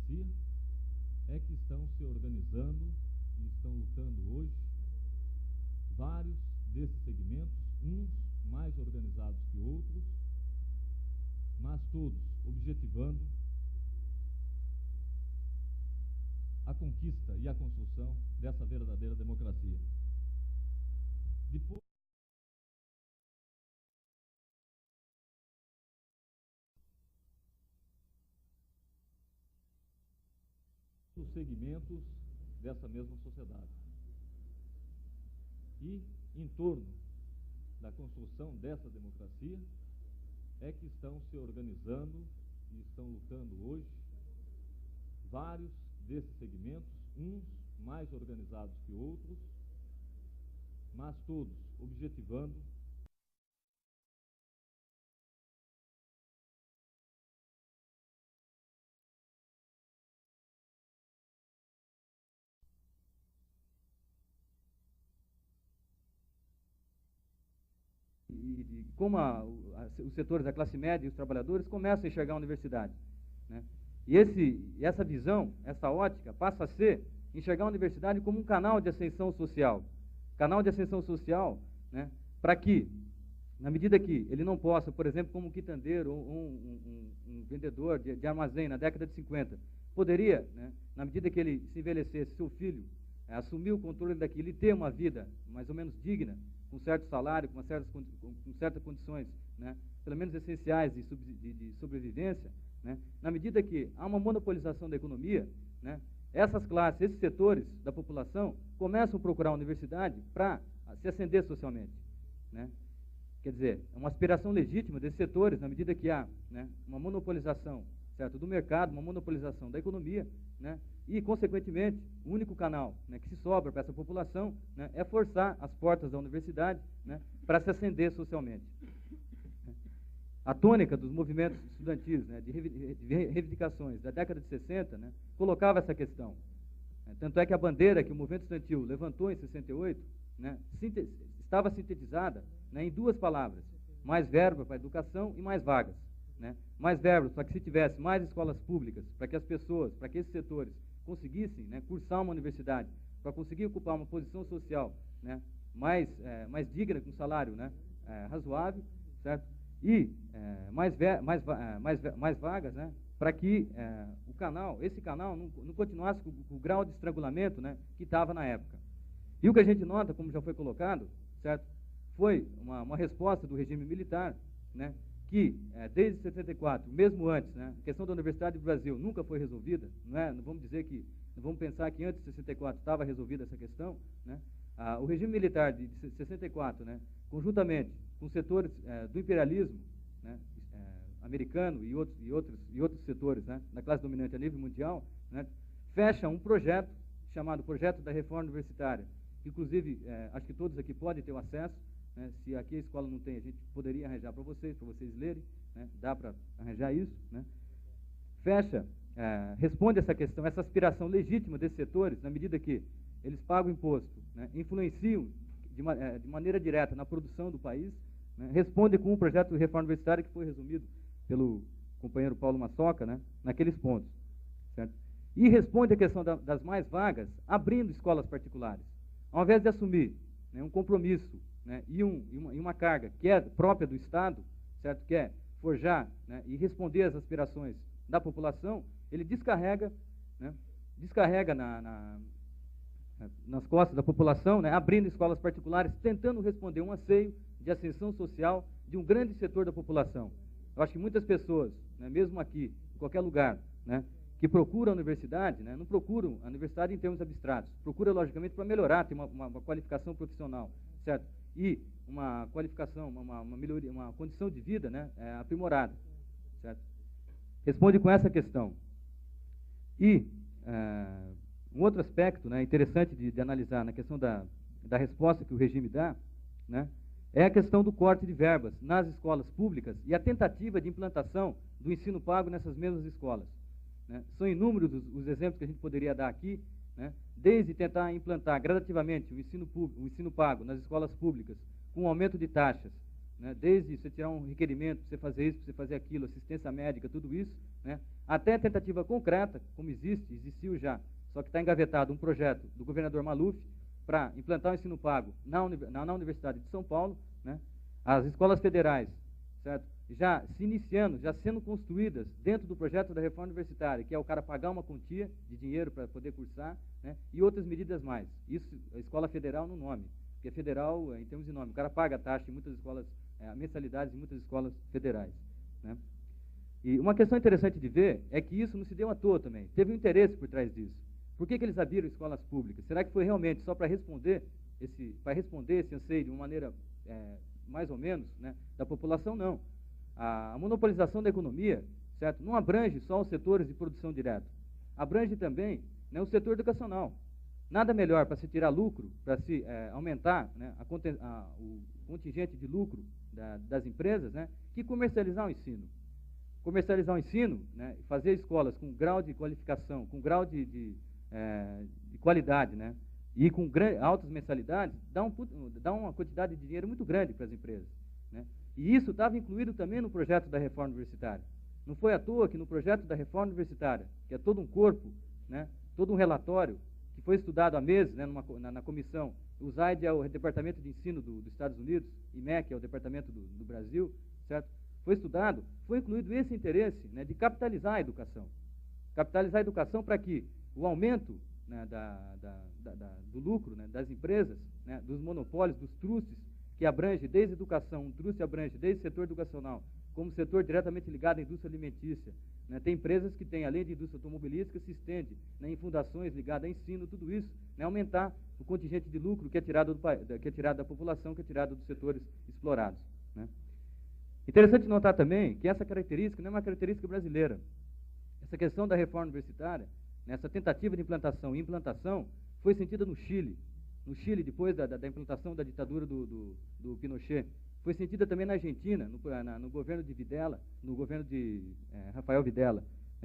democracia é que estão se organizando e estão lutando hoje vários desses segmentos, uns mais organizados que outros, mas todos objetivando a conquista e a construção dessa verdadeira democracia. Depois os segmentos dessa mesma sociedade. E em torno da construção dessa democracia é que estão se organizando e estão lutando hoje vários desses segmentos, uns mais organizados que outros, mas todos objetivando e como os setores da classe média e os trabalhadores começam a enxergar a universidade, né? E essa visão, essa ótica, passa a ser enxergar a universidade como um canal de ascensão social. Canal de ascensão social, né, para que, na medida que ele não possa, por exemplo, como um quitandeiro ou um vendedor de armazém na década de 50, poderia, né, na medida que ele se envelhecesse, seu filho assumir o controle daquilo e ter uma vida mais ou menos digna, com certo salário, com certas condições, né, pelo menos essenciais de sobrevivência, né, na medida que há uma monopolização da economia, né, essas classes, esses setores da população começam a procurar a universidade para se ascender socialmente, né? Quer dizer, é uma aspiração legítima desses setores, na medida que há, né, uma monopolização, certo, do mercado, uma monopolização da economia, né, e, consequentemente, o único canal, né, que se sobra para essa população, né, é forçar as portas da universidade, né, para se ascender socialmente. A tônica dos movimentos estudantis, né, de reivindicações da década de 60, né, colocava essa questão. Tanto é que a bandeira que o movimento estudantil levantou em 68, né, estava sintetizada, né, em duas palavras: mais verba para a educação e mais vagas. Né? Mais verbas para que se tivesse mais escolas públicas, para que as pessoas, para que esses setores conseguissem, né, cursar uma universidade, para conseguir ocupar uma posição social, né, mais digna, com salário, né, razoável, certo? E mais vagas, né, para que esse canal não continuasse com o grau de estrangulamento, né, que estava na época. E o que a gente nota, como já foi colocado, certo, foi uma resposta do regime militar, né, que desde 74, mesmo antes, né, a questão da Universidade do Brasil nunca foi resolvida, não vamos pensar que antes de 64 estava resolvida essa questão, né? O regime militar de 64, né, conjuntamente com setores do imperialismo, né, americano e outros setores, né, da classe dominante a nível mundial, né, fecha um projeto chamado Projeto da Reforma Universitária. Inclusive, acho que todos aqui podem ter o acesso, né, se aqui a escola não tem, a gente poderia arranjar para vocês lerem, né, dá para arranjar isso, né. Responde essa questão, essa aspiração legítima desses setores, na medida que eles pagam imposto, né, influenciam de maneira direta na produção do país, né, responde com o projeto de reforma universitária que foi resumido pelo companheiro Paulo Massoca, né, naqueles pontos, certo? E responde a questão das mais vagas, abrindo escolas particulares. Ao invés de assumir, né, um compromisso, né, e uma carga que é própria do Estado, certo? Que é forjar, né, e responder às aspirações da população, ele descarrega, né, nas costas da população, né, abrindo escolas particulares, tentando responder um anseio de ascensão social de um grande setor da população. Eu acho que muitas pessoas, né, mesmo aqui, em qualquer lugar, né, que procuram a universidade, né, não procuram a universidade em termos abstratos, procuram, logicamente, para melhorar, ter uma qualificação profissional, certo? E uma qualificação, uma melhoria, uma condição de vida, né, aprimorada, certo? Responde com essa questão. E um outro aspecto, né, interessante de analisar na questão da resposta que o regime dá, né, é a questão do corte de verbas nas escolas públicas e a tentativa de implantação do ensino pago nessas mesmas escolas. Né? São inúmeros os exemplos que a gente poderia dar aqui, né, desde tentar implantar gradativamente o ensino pago nas escolas públicas, com um aumento de taxas, né, desde você tirar um requerimento, você fazer isso, você fazer aquilo, assistência médica, tudo isso, né, até a tentativa concreta, como existiu já, só que está engavetado um projeto do governador Maluf para implantar o ensino pago na Universidade de São Paulo, né, as escolas federais, certo, já se iniciando, já sendo construídas dentro do projeto da reforma universitária, que é o cara pagar uma quantia de dinheiro para poder cursar, né, e outras medidas mais. Isso, a escola federal no nome, porque é federal em termos de nome. O cara paga a taxa em muitas escolas, mensalidades em muitas escolas federais, né. E uma questão interessante de ver é que isso não se deu à toa também. Teve um interesse por trás disso. Por que eles abriram escolas públicas? Será que foi realmente só para responder esse anseio de uma maneira mais ou menos, né, da população? Não. A monopolização da economia, certo, não abrange só os setores de produção direta. Abrange também, né, o setor educacional. Nada melhor para se tirar lucro, para se aumentar, né, o contingente de lucro das empresas, né, que comercializar o ensino. Comercializar o ensino, né, fazer escolas com grau de qualificação, com grau de qualidade, né, e com altas mensalidades, dá uma quantidade de dinheiro muito grande para as empresas, né. E isso estava incluído também no projeto da reforma universitária. Não foi à toa que no projeto da reforma universitária, que é todo um corpo, né, todo um relatório, que foi estudado há meses, né, na comissão, o ZAID é o Departamento de Ensino dos Estados Unidos, IMEC é o Departamento do Brasil, certo? Foi estudado, foi incluído esse interesse, né, de capitalizar a educação. Capitalizar a educação para que o aumento, né, do lucro, né, das empresas, né, dos monopólios, dos trustes, que abrange desde a educação, um truste abrange desde o setor educacional, como setor diretamente ligado à indústria alimentícia, né. Tem empresas que têm, além de indústria automobilística, se estende, né, em fundações ligadas a ensino, tudo isso, né, aumentar o contingente de lucro que é tirado da população, que é tirado dos setores explorados, né. Interessante notar também que essa característica não é uma característica brasileira. Essa questão da reforma universitária, né, essa tentativa de implantação e implantação, foi sentida no Chile. No Chile, depois da implantação da ditadura do Pinochet. Foi sentida também na Argentina, no governo de Videla, no governo de Rafael Videla.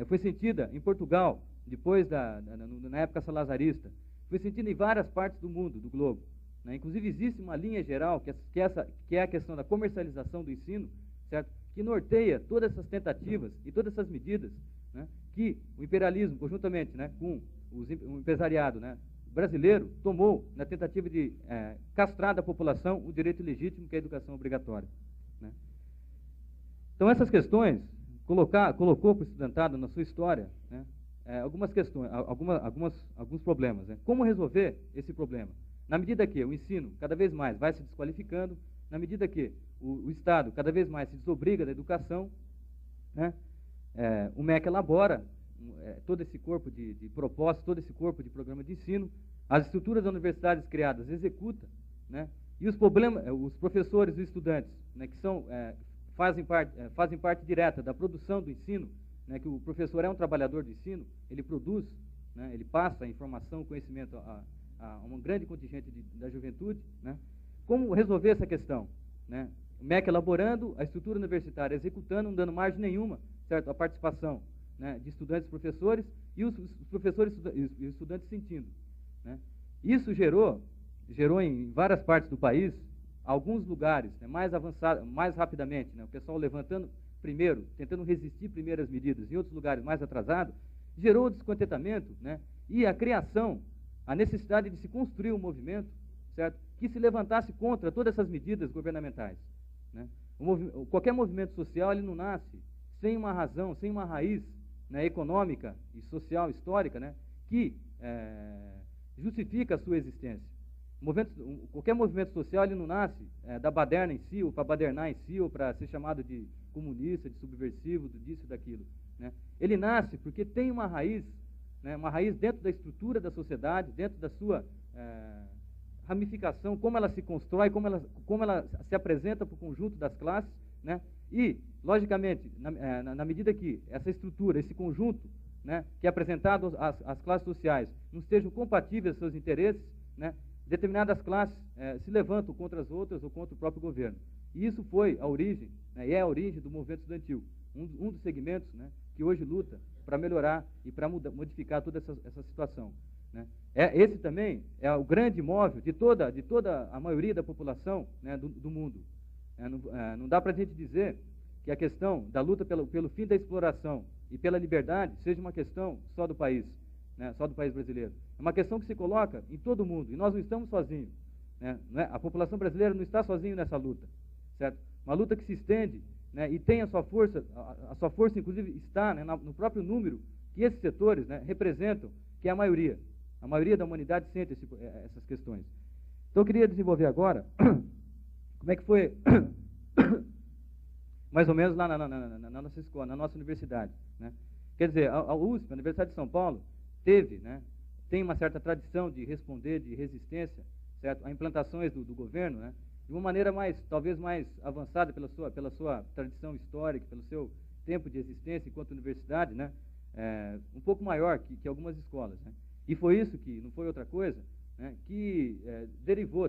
Foi sentida em Portugal, depois na época salazarista. Foi sentida em várias partes do mundo, do globo, né? Inclusive existe uma linha geral, que é a questão da comercialização do ensino, certo? Que norteia todas essas tentativas e todas essas medidas, né, que o imperialismo, conjuntamente, né, com o empresariado, né, brasileiro, tomou na tentativa de castrar da população o direito legítimo, que é a educação obrigatória, né. Então, essas questões, colocou para o estudantado na sua história, né, algumas questões, alguns problemas, né. Como resolver esse problema? Na medida que o ensino cada vez mais vai se desqualificando, na medida que o Estado cada vez mais se desobriga da educação, né, o MEC elabora todo esse corpo de propostas, todo esse corpo de programa de ensino, as estruturas das universidades criadas executa, né, e os professores e os estudantes, né, que fazem parte direta da produção do ensino, né, que o professor é um trabalhador do ensino, ele produz, né, ele passa a informação, o conhecimento a um grande contingente da juventude, né. Como resolver essa questão, né? O MEC elaborando, a estrutura universitária executando, não dando margem nenhuma, certo, a participação, né, de estudantes e professores, e os professores e os estudantes sentindo, né. Isso gerou em várias partes do país, alguns lugares, né, mais avançados, mais rapidamente, né, o pessoal levantando primeiro, tentando resistir primeiro às medidas, em outros lugares mais atrasados, gerou descontentamento, né, e a criação, a necessidade de se construir um movimento, certo, que se levantasse contra todas essas medidas governamentais, né. Qualquer movimento social, ele não nasce sem uma razão, sem uma raiz, né, econômica e social, histórica, né, que justifica a sua existência. Qualquer movimento social, ele não nasce da baderna em si, ou para badernar em si, ou para ser chamado de comunista, de subversivo, disso e daquilo, né. Ele nasce porque tem uma raiz, né, uma raiz dentro da estrutura da sociedade, dentro da sua ramificação, como ela se constrói, como ela se apresenta para o conjunto das classes, né, e, logicamente, na medida que essa estrutura, esse conjunto, né, que é apresentado às classes sociais, não estejam compatíveis aos seus interesses, né, determinadas classes se levantam contra as outras ou contra o próprio governo. E isso foi a origem, né, e é a origem do movimento estudantil, um dos segmentos, né, que hoje luta para melhorar e para modificar toda essa situação, né. Esse também é o grande móvel de toda a maioria da população, né, do mundo. Não dá para a gente dizer que a questão da luta pelo fim da exploração e pela liberdade seja uma questão só do país, né, só do país brasileiro. É uma questão que se coloca em todo o mundo, e nós não estamos sozinhos. Né, a população brasileira não está sozinha nessa luta, certo? Uma luta que se estende, né, e tem a sua força inclusive está, né, no próprio número que esses setores, né, representam, que é a maioria. A maioria da humanidade sente essas questões. Então eu queria desenvolver agora como é que foi mais ou menos lá na nossa escola, na nossa universidade. Né? Quer dizer, a USP, a Universidade de São Paulo, tem uma certa tradição de responder, de resistência, certo, a implantações do governo, né, de uma maneira talvez mais avançada pela sua tradição histórica, pelo seu tempo de existência enquanto universidade, né, um pouco maior que algumas escolas. Né? E foi isso que, não foi outra coisa, né, que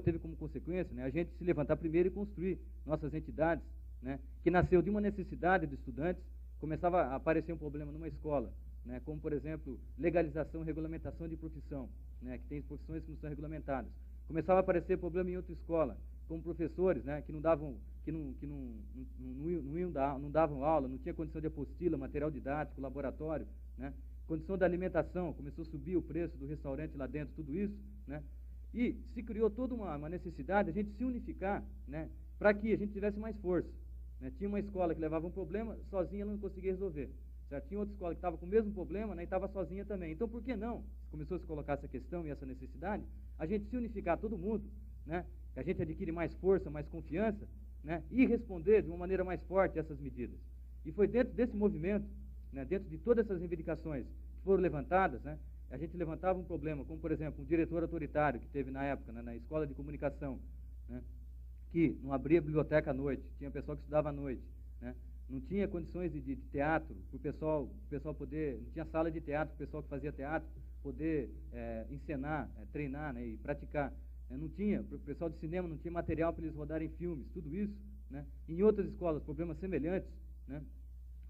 teve como consequência, né, a gente se levantar primeiro e construir nossas entidades, né, que nasceu de uma necessidade dos estudantes. Começava a aparecer um problema numa escola, né, como, por exemplo, legalização e regulamentação de profissão, né, que tem profissões que não são regulamentadas. Começava a aparecer problema em outra escola, como professores, né, que não davam aula, não tinha condição de apostila, material didático, laboratório, né, condição da alimentação, começou a subir o preço do restaurante lá dentro, tudo isso, né, e se criou toda uma necessidade de a gente se unificar, né, para que a gente tivesse mais força. Né. Tinha uma escola que levava um problema, sozinha ela não conseguia resolver. Certo? Tinha outra escola que estava com o mesmo problema, né, e estava sozinha também. Então, por que não? Começou a se colocar essa questão e essa necessidade, a gente se unificar todo mundo, né, que a gente adquire mais força, mais confiança, né, e responder de uma maneira mais forte essas medidas. E foi dentro desse movimento, né, dentro de todas essas reivindicações que foram levantadas, né, a gente levantava um problema, como, por exemplo, um diretor autoritário que teve na época, né, na escola de comunicação, né, que não abria biblioteca à noite, tinha pessoal que estudava à noite, né, não tinha condições de teatro para o pessoal poder, não tinha sala de teatro para o pessoal que fazia teatro poder encenar, treinar, né, e praticar. Não tinha, para o pessoal de cinema não tinha material para eles rodarem filmes, tudo isso. Né, em outras escolas, problemas semelhantes. Né,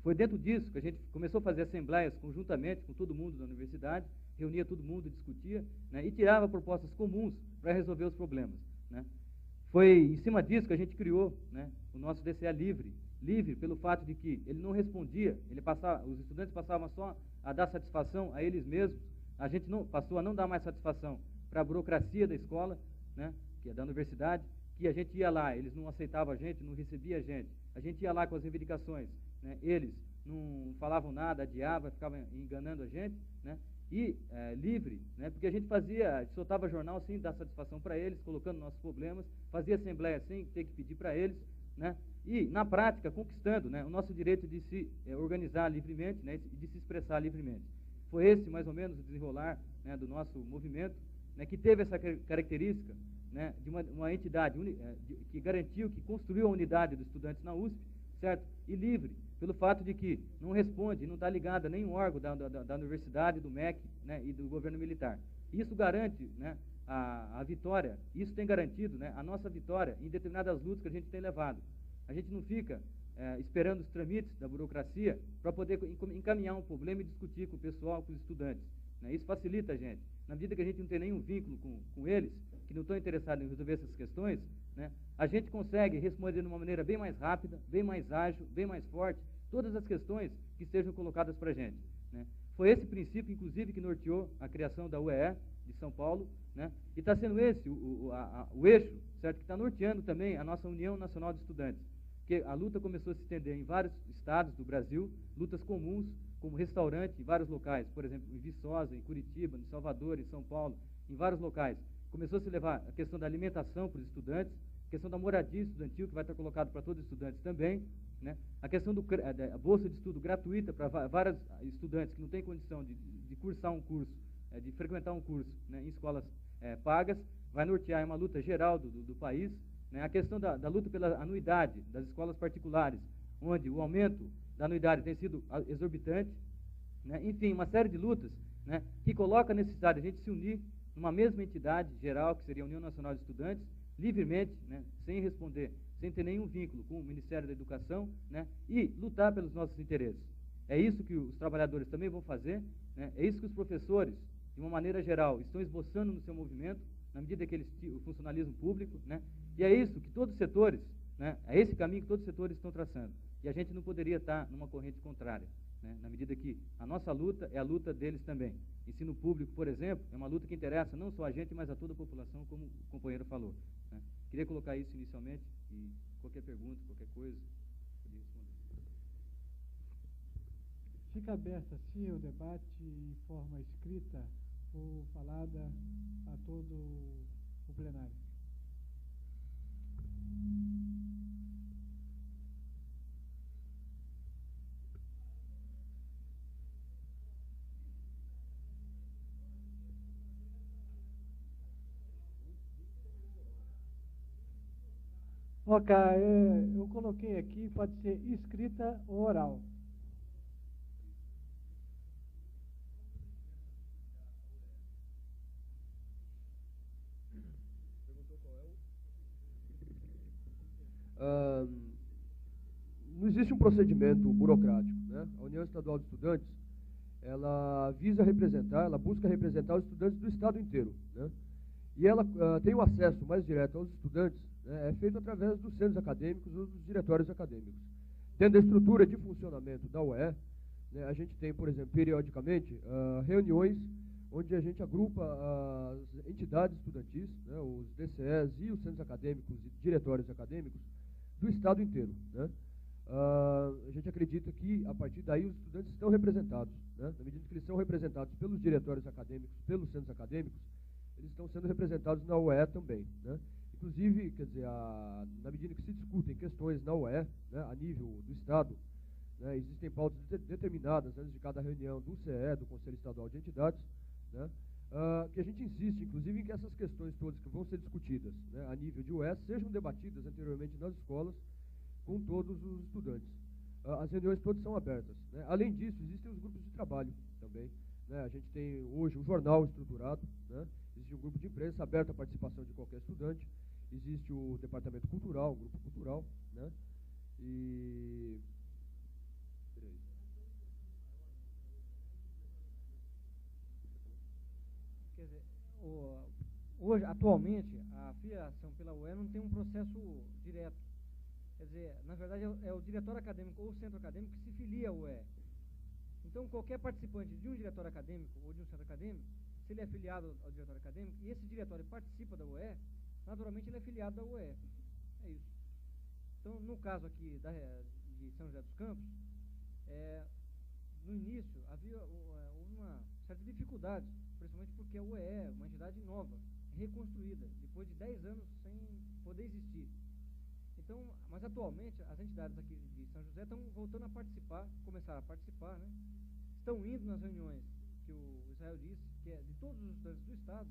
foi dentro disso que a gente começou a fazer assembleias conjuntamente com todo mundo da universidade, reunia todo mundo, discutia, né, e tirava propostas comuns para resolver os problemas. Né. Foi em cima disso que a gente criou, né, o nosso DCE livre pelo fato de que ele não respondia, os estudantes passavam só a dar satisfação a eles mesmos, a gente passou a não dar mais satisfação para a burocracia da escola, né, que é da universidade, que a gente ia lá, eles não aceitavam a gente, não recebiam a gente ia lá com as reivindicações, né, eles não falavam nada, adiavam, ficavam enganando a gente, né, e livre, né, porque a gente soltava jornal sem dar satisfação para eles, colocando nossos problemas, fazia assembleia sem ter que pedir para eles, né, e, na prática, conquistando, né, o nosso direito de se organizar livremente, né, e de se expressar livremente. Foi esse, mais ou menos, o desenrolar, né, do nosso movimento, né, que teve essa característica, né, de uma entidade que garantiu, que construiu a unidade dos estudantes na USP, certo? E livre, pelo fato de que não responde, não está ligada a nenhum órgão da universidade, do MEC, né, e do governo militar. Isso garante, né, a vitória, isso tem garantido, né, a nossa vitória em determinadas lutas que a gente tem levado. A gente não fica esperando os trâmites da burocracia para poder encaminhar um problema e discutir com o pessoal, com os estudantes. Né? Isso facilita a gente. Na medida que a gente não tem nenhum vínculo com eles, que não estão interessados em resolver essas questões, né, a gente consegue responder de uma maneira bem mais rápida, bem mais ágil, bem mais forte, todas as questões que sejam colocadas para a gente. Né? Foi esse princípio, inclusive, que norteou a criação da UEE de São Paulo, né? E está sendo esse o eixo, certo, que está norteando também a nossa União Nacional de Estudantes. Porque a luta começou a se estender em vários estados do Brasil, lutas comuns, como restaurante em vários locais, por exemplo, em Viçosa, em Curitiba, em Salvador, em São Paulo, em vários locais. Começou a se levar a questão da alimentação para os estudantes, a questão da moradia estudantil, que vai estar colocado para todos os estudantes também, né? A questão da bolsa de estudo gratuita para vários estudantes que não têm condição de cursar um curso, de frequentar um curso, né, em escolas pagas, vai nortear uma luta geral do país. Né? A questão da luta pela anuidade das escolas particulares, onde o aumento da anuidade tem sido exorbitante. Né? Enfim, uma série de lutas, né, que coloca a necessidade de a gente se unir numa mesma entidade geral, que seria a União Nacional de Estudantes, livremente, né, sem responder, sem ter nenhum vínculo com o Ministério da Educação, né, e lutar pelos nossos interesses. É isso que os trabalhadores também vão fazer, né, é isso que os professores, de uma maneira geral, estão esboçando no seu movimento, na medida que o funcionalismo público, né, e é isso que todos os setores né? É esse caminho que todos os setores estão traçando. E a gente não poderia estar numa corrente contrária, né? Na medida que a nossa luta é a luta deles também. Ensino público, por exemplo, é uma luta que interessa não só a gente, mas a toda a população, como o companheiro falou, né? Queria colocar isso inicialmente, e qualquer pergunta, qualquer coisa, podia responder. Fica aberto assim o debate em forma escrita ou falada a todo o plenário. Ok, eu coloquei aqui, pode ser escrita ou oral. Não existe um procedimento burocrático, né? A União Estadual de Estudantes, ela visa representar, ela busca representar os estudantes do estado inteiro, né? E ela tem o acesso mais direto aos estudantes, né? É feito através dos centros acadêmicos ou dos diretórios acadêmicos. Dentro da estrutura de funcionamento da UE, né, a gente tem, por exemplo, periodicamente, reuniões onde a gente agrupa as entidades estudantis, né, os DCEs e os centros acadêmicos e diretórios acadêmicos do estado inteiro, né? A gente acredita que, a partir daí, os estudantes estão representados, né? Na medida que eles são representados pelos diretórios acadêmicos, pelos centros acadêmicos, eles estão sendo representados na UE também, né? Inclusive, quer dizer, na medida que se discutem questões na UE, né, a nível do Estado, né, existem pautas determinadas antes de cada reunião do CE, do Conselho Estadual de Entidades, né, que a gente insiste, inclusive, em que essas questões todas que vão ser discutidas, né, a nível de UE sejam debatidas anteriormente nas escolas com todos os estudantes. As reuniões todas são abertas, né. Além disso, existem os grupos de trabalho também, né. A gente tem hoje um jornal estruturado, né, existe um grupo de imprensa aberto à participação de qualquer estudante, existe o departamento cultural, o grupo cultural, né, e... Quer dizer, hoje, atualmente, a filiação pela UE não tem um processo direto. Quer dizer, na verdade, é o diretório acadêmico ou o centro acadêmico que se filia à UE. Então, qualquer participante de um diretório acadêmico ou de um centro acadêmico, se ele é afiliado ao diretório acadêmico e esse diretório participa da UE, naturalmente ele é filiado da UE. É isso. Então, no caso aqui de São José dos Campos, no início houve uma certa dificuldade, principalmente porque a UE é uma entidade nova, reconstruída, depois de 10 anos sem poder existir. Então, mas atualmente as entidades aqui de São José estão voltando a participar, começaram a participar, né? Estão indo nas reuniões que o Israel disse, que é de todos os estudantes do Estado,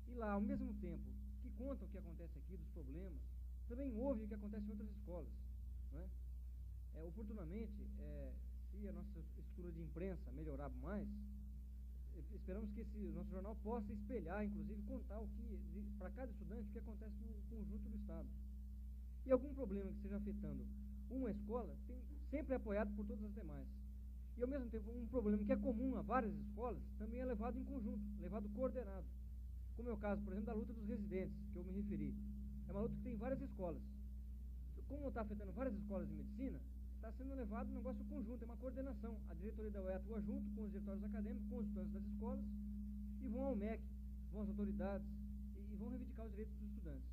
e lá, ao mesmo tempo que contam o que acontece aqui, dos problemas, também ouvem o que acontece em outras escolas, não é? Oportunamente, se a nossa estrutura de imprensa melhorar mais, esperamos que esse nosso jornal possa espelhar, inclusive, contar para cada estudante o que acontece no conjunto do Estado. E algum problema que esteja afetando uma escola, sempre é apoiado por todas as demais. E, ao mesmo tempo, um problema que é comum a várias escolas, também é levado em conjunto, levado coordenado. Como é o caso, por exemplo, da luta dos residentes, que eu me referi. É uma luta que tem várias escolas. Como está afetando várias escolas de medicina, está sendo levado um negócio conjunto, é uma coordenação. A diretoria da UE atua junto com os diretórios acadêmicos, com os estudantes das escolas, e vão ao MEC, vão às autoridades, e vão reivindicar os direitos dos estudantes.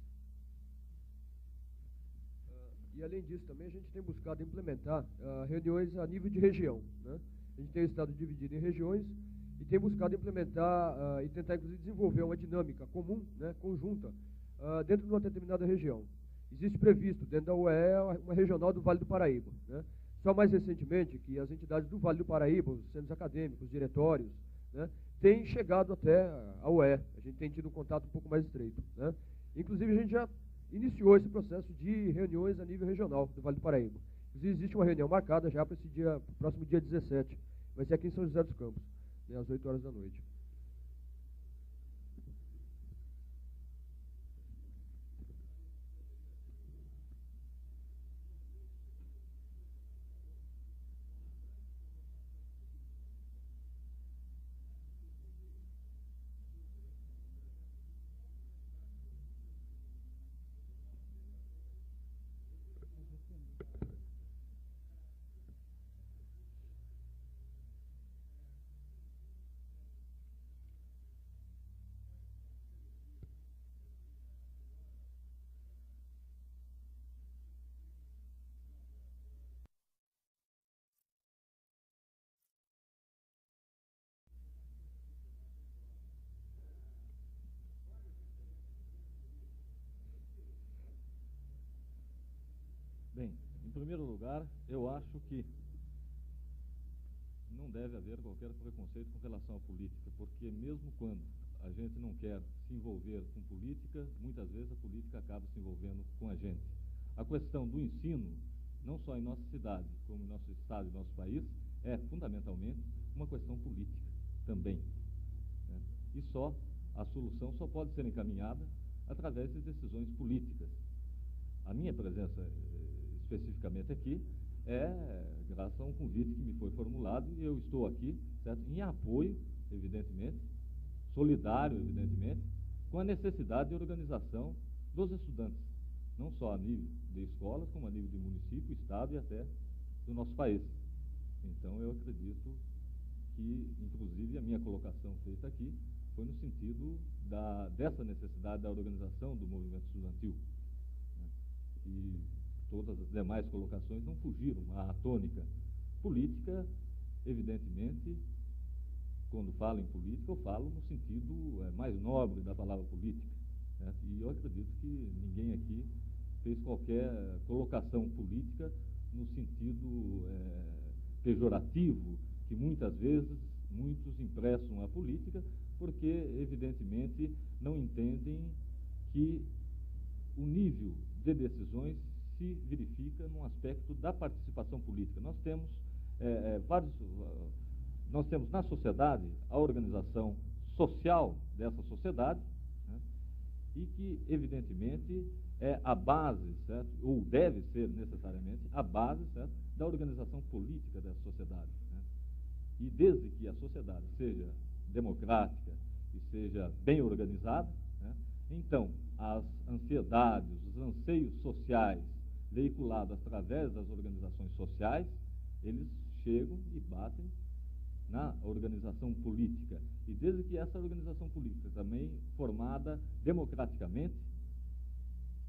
E além disso também a gente tem buscado implementar reuniões a nível de região, né? A gente tem o estado dividido em regiões e tem buscado implementar e tentar inclusive desenvolver uma dinâmica comum, né, conjunta, dentro de uma determinada região. Existe previsto dentro da UE uma regional do Vale do Paraíba, né? Só mais recentemente que as entidades do Vale do Paraíba, os centros acadêmicos, os diretórios, né, têm chegado até a UE. A gente tem tido um contato um pouco mais estreito, né? Inclusive a gente já iniciou esse processo de reuniões a nível regional do Vale do Paraíba. Inclusive, existe uma reunião marcada já para esse dia, próximo dia 17. Vai ser aqui em São José dos Campos, né, às 8 horas da noite. Bem, em primeiro lugar, eu acho que não deve haver qualquer preconceito com relação à política, porque mesmo quando a gente não quer se envolver com política, muitas vezes a política acaba se envolvendo com a gente. A questão do ensino, não só em nossa cidade, como em nosso estado e nosso país, é fundamentalmente uma questão política também, né? E a solução só pode ser encaminhada através de decisões políticas. A minha presença especificamente aqui é graças a um convite que me foi formulado e eu estou aqui, certo? Em apoio, evidentemente, solidário, evidentemente, com a necessidade de organização dos estudantes, não só a nível de escolas, como a nível de município, estado e até do nosso país. Então, eu acredito que, inclusive, a minha colocação feita aqui foi no sentido dessa necessidade da organização do movimento estudantil, né? E todas as demais colocações não fugiram à tônica política, evidentemente. Quando falo em política, eu falo no sentido mais nobre da palavra política, né? E eu acredito que ninguém aqui fez qualquer colocação política no sentido pejorativo, que muitas vezes muitos emprestam à política, porque, evidentemente, não entendem que o nível de decisões se verifica no aspecto da participação política. Nós temos nós temos na sociedade a organização social dessa sociedade, né? E que, evidentemente, é a base, certo? Ou deve ser necessariamente a base, certo? Da organização política dessa sociedade, né? E desde que a sociedade seja democrática e seja bem organizada, né? Então, as ansiedades, os anseios sociais veiculados através das organizações sociais, eles chegam e batem na organização política. E desde que essa organização política também formada democraticamente,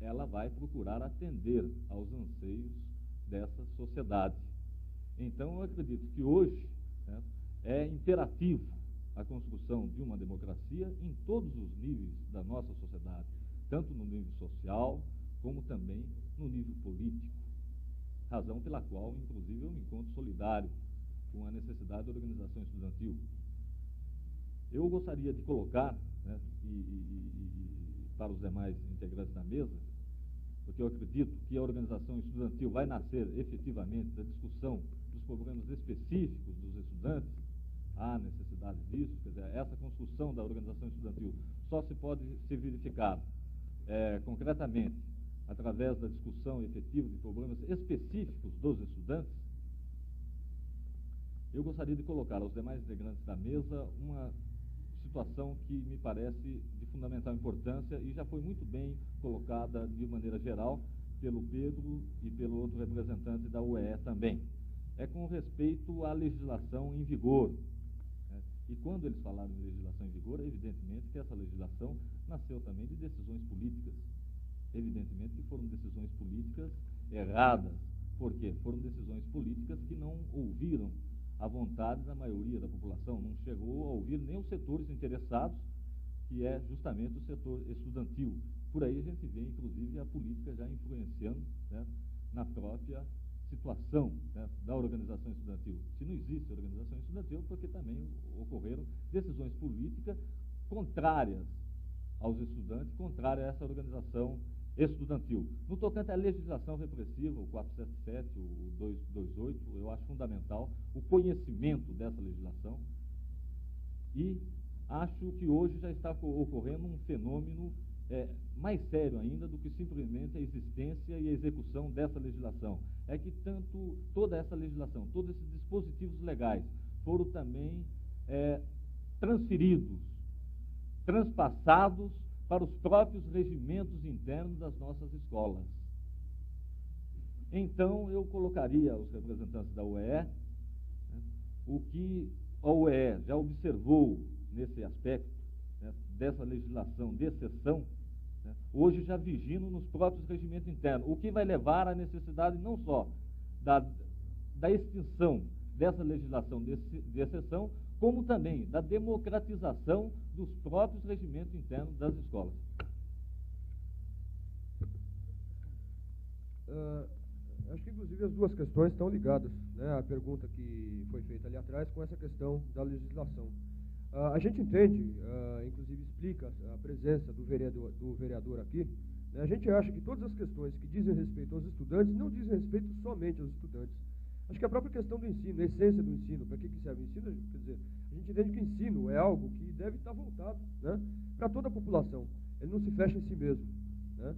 ela vai procurar atender aos anseios dessa sociedade. Então, eu acredito que hoje, né, é imperativo a construção de uma democracia em todos os níveis da nossa sociedade, tanto no nível social, como também no nível político. Razão pela qual, inclusive, eu me encontro solidário com a necessidade da organização estudantil. Eu gostaria de colocar, né, para os demais integrantes da mesa, porque eu acredito que a organização estudantil vai nascer efetivamente da discussão dos problemas específicos dos estudantes. Há necessidade disso, quer dizer, essa construção da organização estudantil só se pode ser verificada concretamente através da discussão efetiva de problemas específicos dos estudantes. Eu gostaria de colocar aos demais integrantes da mesa uma situação que me parece de fundamental importância e já foi muito bem colocada de maneira geral pelo Pedro e pelo outro representante da UEE também. É com respeito à legislação em vigor, né? E quando eles falaram em legislação em vigor, é evidentemente que essa legislação nasceu também de decisões políticas. Evidentemente que foram decisões políticas erradas. Por quê? Foram decisões políticas que não ouviram a vontade da maioria da população, não chegou a ouvir nem os setores interessados, que é justamente o setor estudantil. Por aí a gente vê, inclusive, a política já influenciando, né, na própria situação, né, da organização estudantil. Se não existe organização estudantil, porque também ocorreram decisões políticas contrárias aos estudantes, contrárias a essa organização estudantil. No tocante à legislação repressiva, o 477, o 228, eu acho fundamental o conhecimento dessa legislação e acho que hoje já está ocorrendo um fenômeno mais sério ainda do que simplesmente a existência e a execução dessa legislação. É que toda essa legislação, todos esses dispositivos legais foram também transferidos, transpassados para os próprios regimentos internos das nossas escolas. Então, eu colocaria aos representantes da UEE, né, o que a UEE já observou nesse aspecto, né, dessa legislação de exceção, né, hoje já vigindo nos próprios regimentos internos, o que vai levar à necessidade não só da extinção dessa legislação de exceção, como também da democratização dos próprios regimentos internos das escolas. inclusive, as duas questões estão ligadas, né? A pergunta que foi feita ali atrás com essa questão da legislação. A gente entende, inclusive explica a presença do vereador aqui, né? A gente acha que todas as questões que dizem respeito aos estudantes não dizem respeito somente aos estudantes. Acho que a própria questão do ensino, a essência do ensino, para que serve o ensino, quer dizer, a gente entende que o ensino é algo que deve estar voltado, né, para toda a população. Ele não se fecha em si mesmo, né?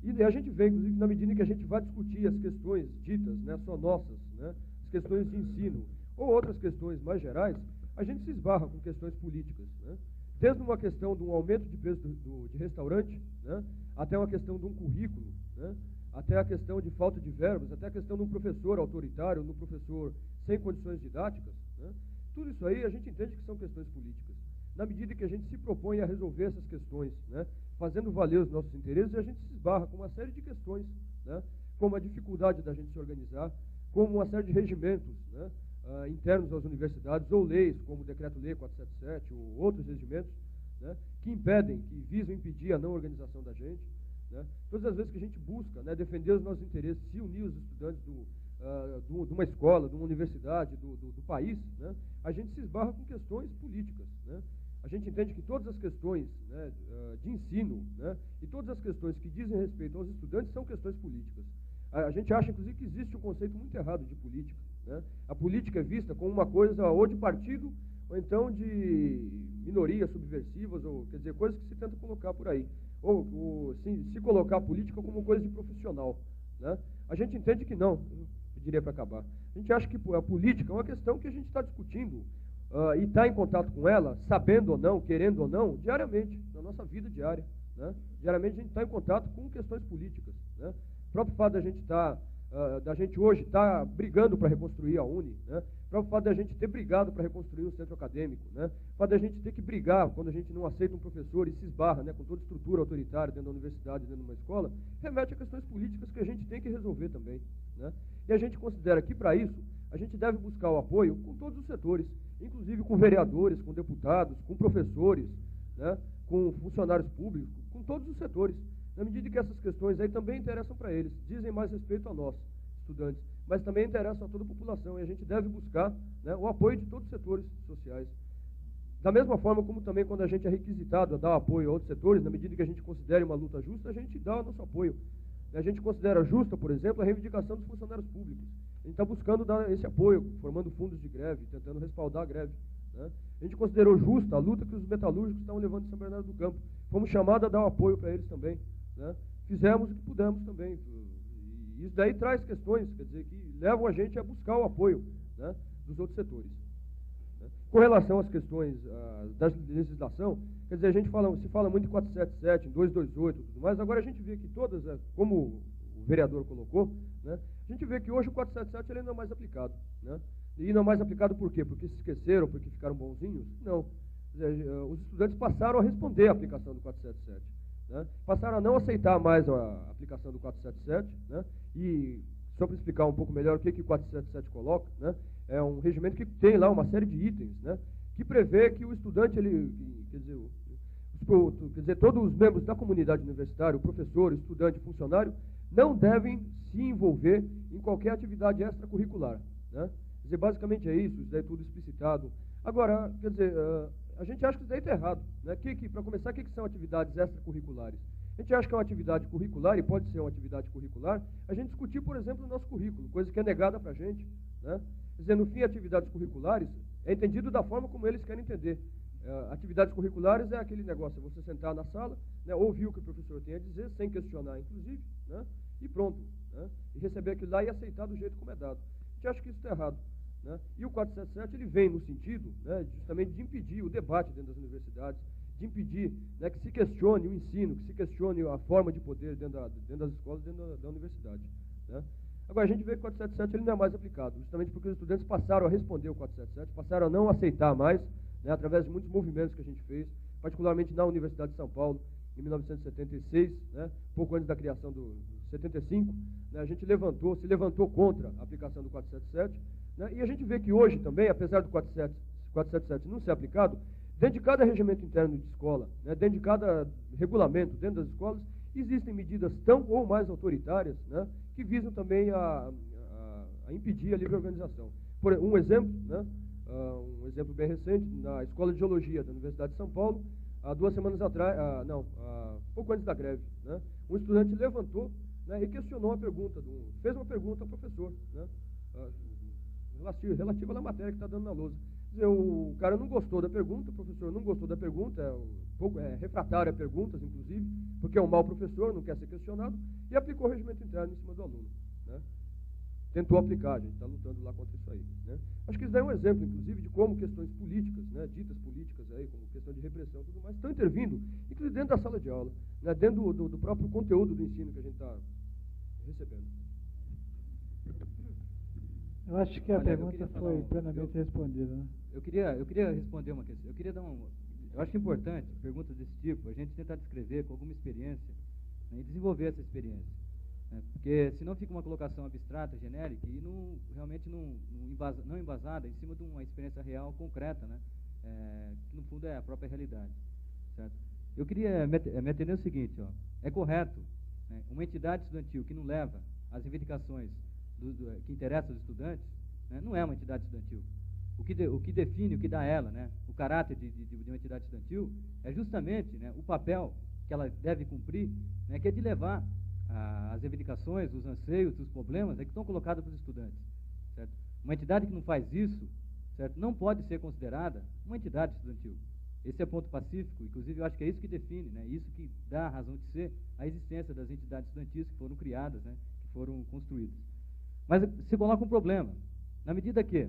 E a gente vê, inclusive, na medida em que a gente vai discutir as questões ditas, né, só nossas, né, as questões de ensino, ou outras questões mais gerais, a gente se esbarra com questões políticas, né? Desde uma questão de um aumento de preço de restaurante, né, até uma questão de um currículo, né, até a questão de falta de verbas, até a questão de um professor autoritário, de um professor sem condições didáticas, né? Tudo isso aí a gente entende que são questões políticas. Na medida que a gente se propõe a resolver essas questões, né, fazendo valer os nossos interesses, a gente se esbarra com uma série de questões, né, como a dificuldade da gente se organizar, como uma série de regimentos, né, internos às universidades, ou leis, como o Decreto-Lei 477, ou outros regimentos, né, que impedem, que visam impedir a não organização da gente, né. Todas as vezes que a gente busca, né, defender os nossos interesses, se unir os estudantes de uma escola, de uma universidade, do país, né, a gente se esbarra com questões políticas, né. A gente entende que todas as questões, né, de ensino, né, e todas as questões que dizem respeito aos estudantes são questões políticas. A gente acha, inclusive, que existe um conceito muito errado de política, né. A política é vista como uma coisa ou de partido, ou então de minorias subversivas, ou, quer dizer, coisas que se tenta colocar por aí. Ou se colocar a política como coisa de profissional, né. A gente entende que não, eu pediria para acabar. A gente acha que a política é uma questão que a gente está discutindo, e está em contato com ela, sabendo ou não, querendo ou não, diariamente, na nossa vida diária, né? Diariamente a gente está em contato com questões políticas, né? O próprio fato da gente hoje estar brigando para reconstruir a Uni, né? O próprio fato da gente ter brigado para reconstruir um centro acadêmico, né? O fato da gente ter que brigar quando a gente não aceita um professor e se esbarra, né, com toda estrutura autoritária dentro da universidade, dentro de uma escola, remete a questões políticas que a gente tem que resolver também, né? E a gente considera que, para isso, a gente deve buscar o apoio com todos os setores, inclusive com vereadores, com deputados, com professores, né, com funcionários públicos, com todos os setores, na medida que essas questões aí também interessam para eles, dizem mais respeito a nós, estudantes, mas também interessam a toda a população, e a gente deve buscar, né, o apoio de todos os setores sociais. Da mesma forma como também quando a gente é requisitado a dar apoio a outros setores, na medida que a gente considere uma luta justa, a gente dá o nosso apoio. A gente considera justa, por exemplo, a reivindicação dos funcionários públicos. A gente está buscando dar esse apoio, formando fundos de greve, tentando respaldar a greve, né? A gente considerou justa a luta que os metalúrgicos estavam levando em São Bernardo do Campo. Fomos chamados a dar o apoio para eles também, né? Fizemos o que pudemos também. E isso daí traz questões, quer dizer, que levam a gente a buscar o apoio, né, dos outros setores, né? Com relação às questões da legislação, quer dizer, se fala muito em 477, em 228 e tudo mais, agora a gente vê que todas, como o vereador colocou, né, a gente vê que hoje o 477 ele não é mais aplicado, né? E não é mais aplicado por quê? Porque se esqueceram, porque ficaram bonzinhos? Não. Quer dizer, os estudantes passaram a responder à aplicação do 477, né? Passaram a não aceitar mais a aplicação do 477, né? E, só para explicar um pouco melhor o que o 477 coloca, né? É um regimento que tem lá uma série de itens, né, que prevê que o estudante, quer dizer, todos os membros da comunidade universitária, o professor, o estudante, o funcionário, não devem se envolver em qualquer atividade extracurricular, né? Quer dizer, basicamente é isso daí é tudo explicitado. Agora, quer dizer, a gente acha que isso daí está errado, né? Para começar, o que são atividades extracurriculares? A gente acha que é uma atividade curricular, e pode ser uma atividade curricular, a gente discutir, por exemplo, o nosso currículo, coisa que é negada para a gente, né? Quer dizer, no fim, atividades curriculares é entendido da forma como eles querem entender. Atividades curriculares é aquele negócio, é você sentar na sala, né, ouvir o que o professor tem a dizer, sem questionar, inclusive, né, e pronto, né, e receber aquilo lá e aceitar do jeito como é dado. A gente acha que isso está errado, né? E o 477 ele vem no sentido, né, justamente de impedir o debate dentro das universidades, de impedir, né, que se questione o ensino, que se questione a forma de poder dentro das escolas, dentro da universidade, né? Agora, a gente vê que o 477 ele não é mais aplicado, justamente porque os estudantes passaram a responder o 477, passaram a não aceitar mais, né, através de muitos movimentos que a gente fez, particularmente na Universidade de São Paulo, em 1976, né, pouco antes da criação do 75, né, a gente se levantou contra a aplicação do 477, né, e a gente vê que hoje também, apesar do 477 não ser aplicado, dentro de cada regimento interno de escola, né, dentro de cada regulamento dentro das escolas, existem medidas tão ou mais autoritárias, né, que visam também a a impedir a livre organização. Um exemplo, né, um exemplo bem recente, na Escola de Geologia da Universidade de São Paulo, há 2 semanas atrás, pouco antes da greve, né, um estudante levantou, né, e questionou a pergunta, fez uma pergunta ao professor, né, relativa à matéria que está dando na lousa. Quer dizer, o cara não gostou da pergunta, o professor não gostou da pergunta, é refratário a perguntas, inclusive, porque é um mau professor, não quer ser questionado, e aplicou o regimento interno em cima do aluno. Né? Tentou aplicar, a gente está lutando lá contra isso aí. Né? Acho que isso daí é um exemplo, inclusive, de como questões políticas, né, ditas políticas, aí, como questão de repressão e tudo mais, estão intervindo, inclusive dentro da sala de aula, né, dentro do próprio conteúdo do ensino que a gente está recebendo. Eu acho que a pergunta foi plenamente respondida, né? Eu queria responder uma questão. Eu acho importante, perguntas desse tipo, a gente tentar descrever com alguma experiência, né, e desenvolver essa experiência. Né, porque senão fica uma colocação abstrata, genérica, e realmente não embasada em cima de uma experiência real, concreta, né, que no fundo é a própria realidade. Certo? Eu queria me atender o seguinte, ó, é correto, né, uma entidade estudantil que não leva as reivindicações que interessam aos estudantes, né, não é uma entidade estudantil. O que define, o que dá a ela, né, o caráter de uma entidade estudantil é justamente, né, o papel que ela deve cumprir, né, que é de levar as reivindicações, os anseios, os problemas, né, que estão colocados para os estudantes. Certo? Uma entidade que não faz isso, certo, não pode ser considerada uma entidade estudantil. Esse é ponto pacífico, inclusive eu acho que é isso que define, né, isso que dá a razão de ser a existência das entidades estudantis que foram criadas, né, que foram construídas. Mas se coloca um problema, na medida que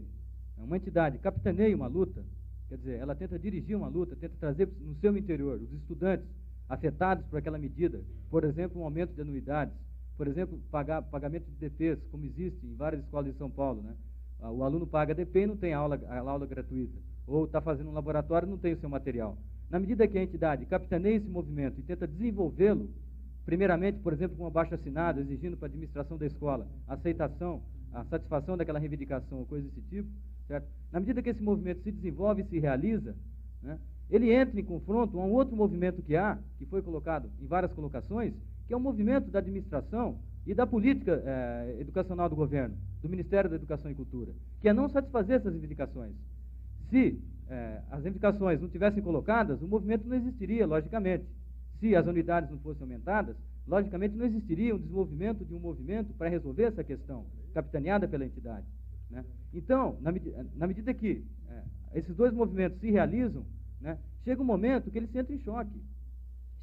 uma entidade capitaneia uma luta, quer dizer, ela tenta dirigir uma luta, tenta trazer no seu interior os estudantes afetados por aquela medida, por exemplo, um aumento de anuidades, por exemplo, pagamento de DPs, como existe em várias escolas de São Paulo, né? O aluno paga DP e não tem aula gratuita, ou está fazendo um laboratório e não tem o seu material. Na medida que a entidade capitaneia esse movimento e tenta desenvolvê-lo, primeiramente, por exemplo, com um abaixo-assinado, exigindo para a administração da escola a aceitação, a satisfação daquela reivindicação ou coisa desse tipo, certo? Na medida que esse movimento se desenvolve e se realiza, né, ele entra em confronto a um outro movimento que foi colocado em várias colocações, que é o movimento da administração e da política educacional do governo, do Ministério da Educação e Cultura, que é não satisfazer essas reivindicações. Se as reivindicações não tivessem colocadas, o movimento não existiria, logicamente. Se as unidades não fossem aumentadas, logicamente não existiria um desenvolvimento de um movimento para resolver essa questão, capitaneada pela entidade. Né? Então, na medida que esses dois movimentos se realizam, né, chega um momento que eles entram em choque.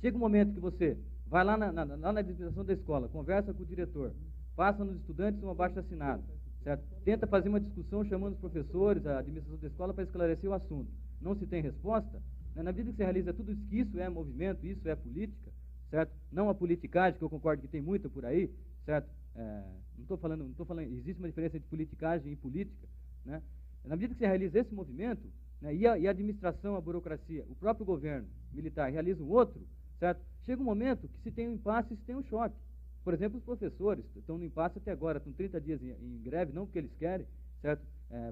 Chega um momento que você vai lá na administração da escola, conversa com o diretor, passa nos estudantes um abaixo-assinado, certo? Tenta fazer uma discussão chamando os professores, a administração da escola, para esclarecer o assunto. Não se tem resposta, né? Na medida que se realiza tudo isso, que isso é movimento, isso é política, certo? Não a politicagem, que eu concordo que tem muita por aí, certo? Não estou falando, existe uma diferença entre politicagem e política, né? Na medida que se realiza esse movimento, né, e a administração, a burocracia, o próprio governo militar realiza um outro, certo? Chega um momento que se tem um impasse e se tem um choque. Por exemplo, os professores estão no impasse até agora, estão 30 dias em greve, não porque eles querem, certo?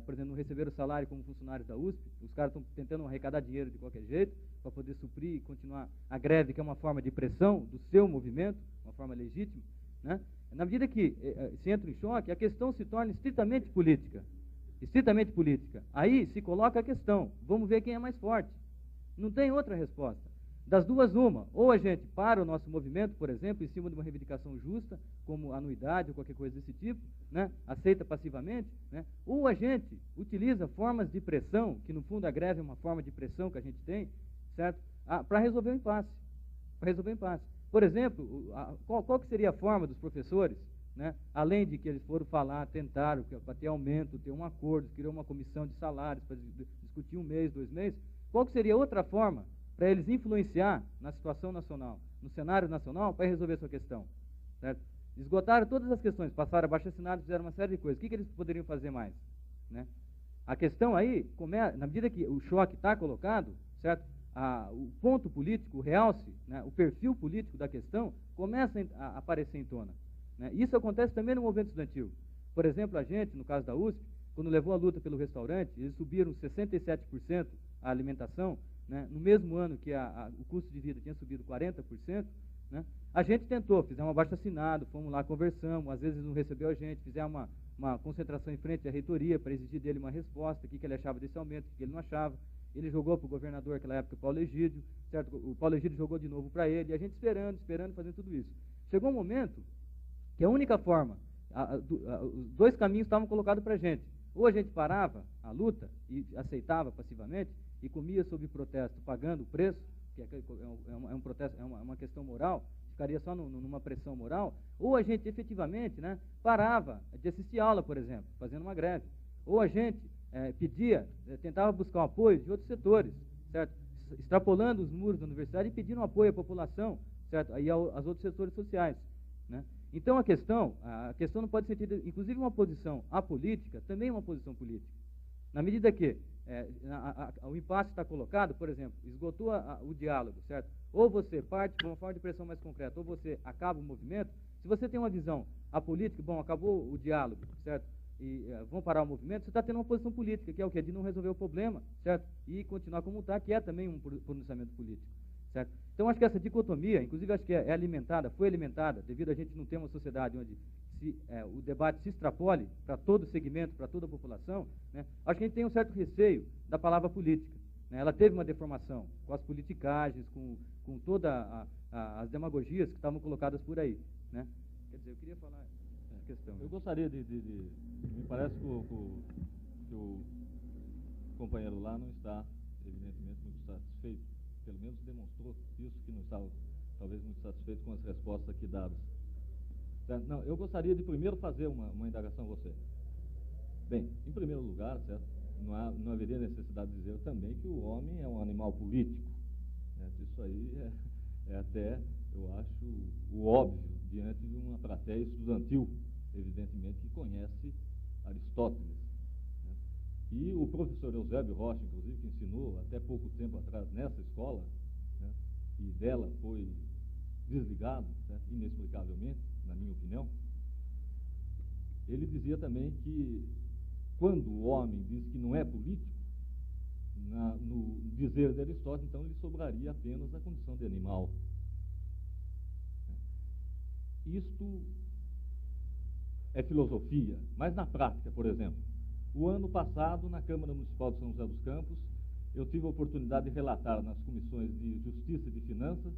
Por exemplo, não receberam salário como funcionários da USP, os caras estão tentando arrecadar dinheiro de qualquer jeito, para poder suprir e continuar a greve, que é uma forma de pressão do seu movimento, uma forma legítima, né? Na medida que se entra em choque, a questão se torna estritamente política. Estritamente política. Aí se coloca a questão, vamos ver quem é mais forte. Não tem outra resposta. Das duas, uma. Ou a gente para o nosso movimento, por exemplo, em cima de uma reivindicação justa, como anuidade ou qualquer coisa desse tipo, né, aceita passivamente, né, ou a gente utiliza formas de pressão, que no fundo a greve é uma forma de pressão que a gente tem, certo? Para resolver o impasse. Para resolver o impasse. Por exemplo, qual que seria a forma dos professores, né, além de que eles foram falar, tentaram para ter aumento, ter um acordo, criou uma comissão de salários para discutir 1 mês, 2 meses, qual que seria outra forma para eles influenciar na situação nacional, no cenário nacional, para resolver essa questão? Certo? Esgotaram todas as questões, passaram abaixo-assinados, fizeram uma série de coisas. O que eles poderiam fazer mais? Né? A questão aí, na medida que o choque está colocado, certo? O ponto político, o realce, né, o perfil político da questão, começa a aparecer em tona. Né? Isso acontece também no movimento estudantil. Por exemplo, a gente, no caso da USP, quando levou a luta pelo restaurante, eles subiram 67% a alimentação, né? No mesmo ano que o custo de vida tinha subido 40%, né? A gente tentou, fizemos um abaixo-assinado, fomos lá, conversamos, às vezes não recebeu a gente, fizemos uma concentração em frente à reitoria para exigir dele uma resposta, o que ele achava desse aumento, o que ele não achava. Ele jogou para o governador naquela época, o Paulo Egídio, certo? O Paulo Egídio jogou de novo para ele, e a gente esperando, fazendo tudo isso. Chegou um momento que a única forma, os dois caminhos estavam colocados para a gente. Ou a gente parava a luta e aceitava passivamente e comia sob protesto, pagando o preço, que é um protesto, é uma questão moral, ficaria só numa pressão moral, ou a gente efetivamente, né, parava de assistir aula, por exemplo, fazendo uma greve. Ou a gente tentava buscar o apoio de outros setores, certo? Extrapolando os muros da universidade e pedindo apoio à população, certo? Aí aos outros setores sociais, né? Então a questão não pode ser tida, inclusive uma posição apolítica, também é uma posição política. Na medida que o impasse está colocado, por exemplo, esgotou o diálogo, certo? Ou você parte para uma forma de pressão mais concreta, ou você acaba o movimento. Se você tem uma visão apolítica, bom, acabou o diálogo, certo? E vão parar o movimento, você está tendo uma posição política, que é o quê? De não resolver o problema, certo? E continuar como está, que é também um pronunciamento político, certo? Então, acho que essa dicotomia, inclusive, acho que foi alimentada, devido a gente não ter uma sociedade onde o debate se extrapole para todo segmento, para toda a população, né? Acho que a gente tem um certo receio da palavra política, né? Ela teve uma deformação com as politicagens, com todas as demagogias que estavam colocadas por aí, né? Quer dizer, eu queria falar essa questão. Eu gostaria me parece que o companheiro lá não está, evidentemente, muito satisfeito, pelo menos demonstrou isso, que não estava, talvez, muito satisfeito com as respostas aqui dadas. Não, eu gostaria de primeiro fazer uma indagação a você. Bem, em primeiro lugar, certo, não haveria necessidade de dizer também que o homem é um animal político, né? Isso aí é até, eu acho, o óbvio diante de uma plateia estudantil, evidentemente, que conhece Aristóteles, né? E o professor Eusébio Rocha, inclusive, que ensinou até pouco tempo atrás nessa escola, né, e dela foi desligado, né, inexplicavelmente, na minha opinião, ele dizia também que quando o homem diz que não é político, no dizer de Aristóteles, então lhe sobraria apenas a condição de animal. Isto é filosofia, mas na prática, por exemplo, o ano passado, na Câmara Municipal de São José dos Campos, eu tive a oportunidade de relatar nas comissões de Justiça e de Finanças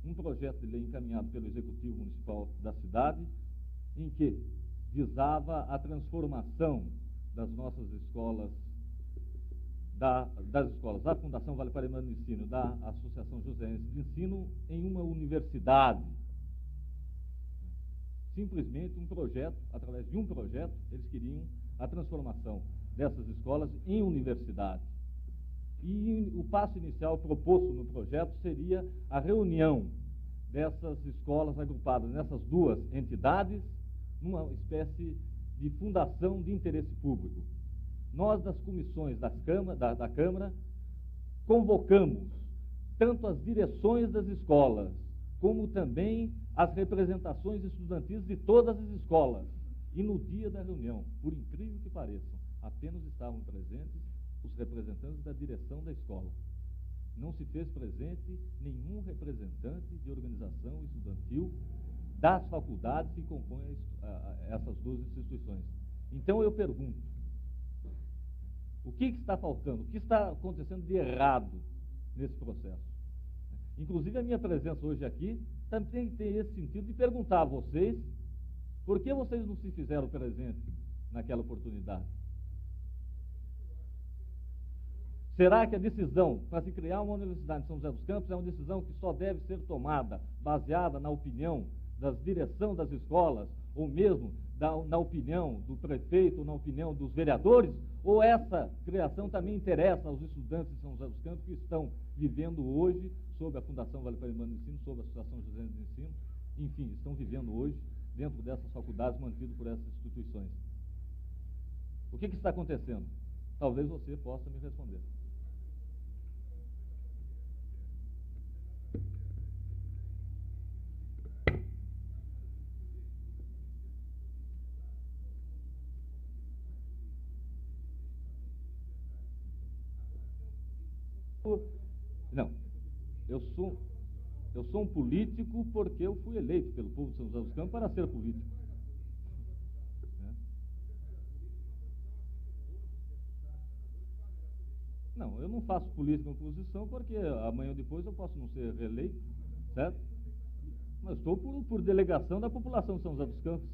um projeto de lei encaminhado pelo Executivo Municipal da cidade, em que visava a transformação das nossas escolas, das escolas da Fundação Vale Paraibana de Ensino, da Associação Joseense de Ensino, em uma universidade. Simplesmente um projeto, através de um projeto, eles queriam a transformação dessas escolas em universidade. E o passo inicial proposto no projeto seria a reunião dessas escolas agrupadas nessas duas entidades, numa espécie de fundação de interesse público. Nós, das comissões da Câmara, convocamos tanto as direções das escolas, como também as representações estudantis de todas as escolas. E no dia da reunião, por incrível que pareça, apenas estavam presentes os representantes da direção da escola. Não se fez presente nenhum representante de organização estudantil das faculdades que compõem essas duas instituições. Então eu pergunto, o que está faltando? O que está acontecendo de errado nesse processo? Inclusive a minha presença hoje aqui também tem esse sentido de perguntar a vocês por que vocês não se fizeram presentes naquela oportunidade. Será que a decisão para se criar uma universidade em São José dos Campos é uma decisão que só deve ser tomada baseada na opinião da direção das escolas, ou mesmo na opinião do prefeito, ou na opinião dos vereadores? Ou essa criação também interessa aos estudantes de São José dos Campos que estão vivendo hoje sob a Fundação Vale Paraibana de Ensino, sob a Associação Joseense de Ensino, enfim, estão vivendo hoje dentro dessas faculdades mantidas por essas instituições? O que está acontecendo? Talvez você possa me responder. Não, eu sou... Eu sou um político porque eu fui eleito pelo povo de São José dos Campos para ser político. Não, eu não faço política em oposição porque amanhã ou depois eu posso não ser reeleito, certo? Mas estou por delegação da população de São José dos Campos.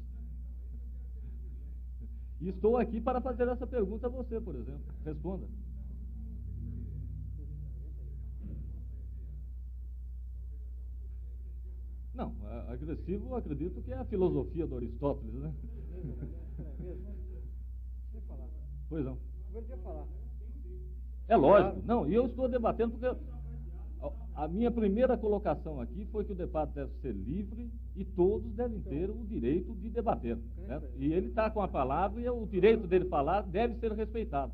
E estou aqui para fazer essa pergunta a você, por exemplo. Responda. Não, agressivo eu acredito que é a filosofia do Aristóteles, né? Pois não. É lógico. Não, e eu estou debatendo porque a minha primeira colocação aqui foi que o debate deve ser livre e todos devem ter o direito de debater. Certo? E ele está com a palavra e o direito dele falar deve ser respeitado.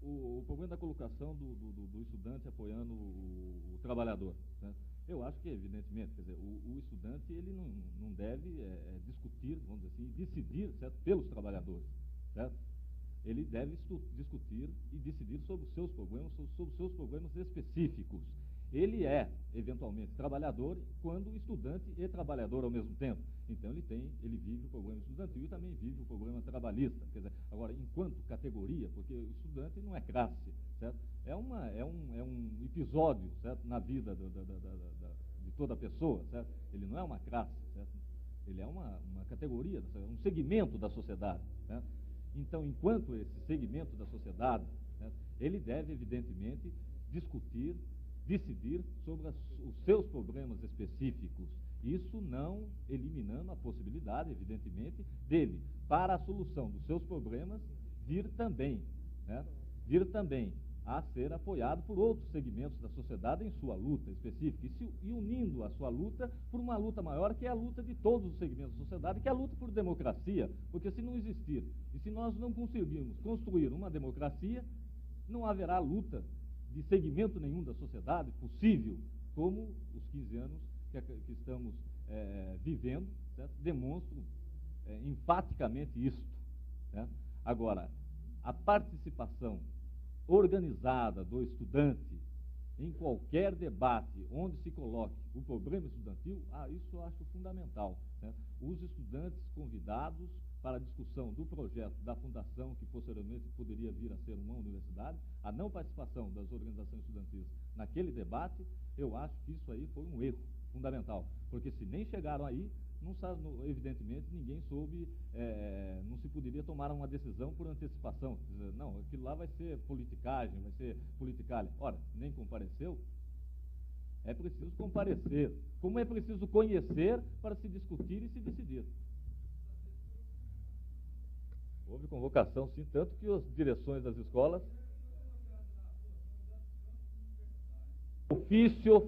O problema da colocação do estudante apoiando o trabalhador. Né? Eu acho que, evidentemente, quer dizer, o estudante ele não deve discutir, vamos dizer assim, decidir, certo, pelos trabalhadores. Certo? Ele deve discutir e decidir sobre os seus problemas, sobre os seus problemas específicos. Ele é, eventualmente, trabalhador quando estudante e trabalhador ao mesmo tempo. Então, ele vive o problema estudantil e também vive o problema trabalhista. Quer dizer, agora, enquanto categoria, porque o estudante não é classe, certo? É um episódio, certo, na vida de toda pessoa, certo? Ele não é uma classe, certo? Ele é uma categoria, um segmento da sociedade, certo? Então, enquanto esse segmento da sociedade, certo, ele deve, evidentemente, decidir sobre os seus problemas específicos. Isso não eliminando a possibilidade, evidentemente, dele, para a solução dos seus problemas, vir também a ser apoiado por outros segmentos da sociedade em sua luta específica, e unindo a sua luta por uma luta maior, que é a luta de todos os segmentos da sociedade, que é a luta por democracia, porque se não existir, e se nós não conseguirmos construir uma democracia, não haverá luta de segmento nenhum da sociedade possível, como os 15 anos que estamos vivendo, certo? Demonstram enfaticamente isto. Certo? Agora, a participação organizada do estudante em qualquer debate onde se coloque o problema estudantil, isso eu acho fundamental. Certo? Os estudantes convidados para a discussão do projeto da fundação, que posteriormente poderia vir a ser uma universidade, a não participação das organizações estudantis naquele debate, eu acho que isso aí foi um erro fundamental, porque se nem chegaram aí, evidentemente ninguém soube, não se poderia tomar uma decisão por antecipação, dizer, não, aquilo lá vai ser politicagem, vai ser politicalha. Ora, nem compareceu, é preciso comparecer, como é preciso conhecer para se discutir e se decidir. Houve convocação, sim, tanto que as direções das escolas...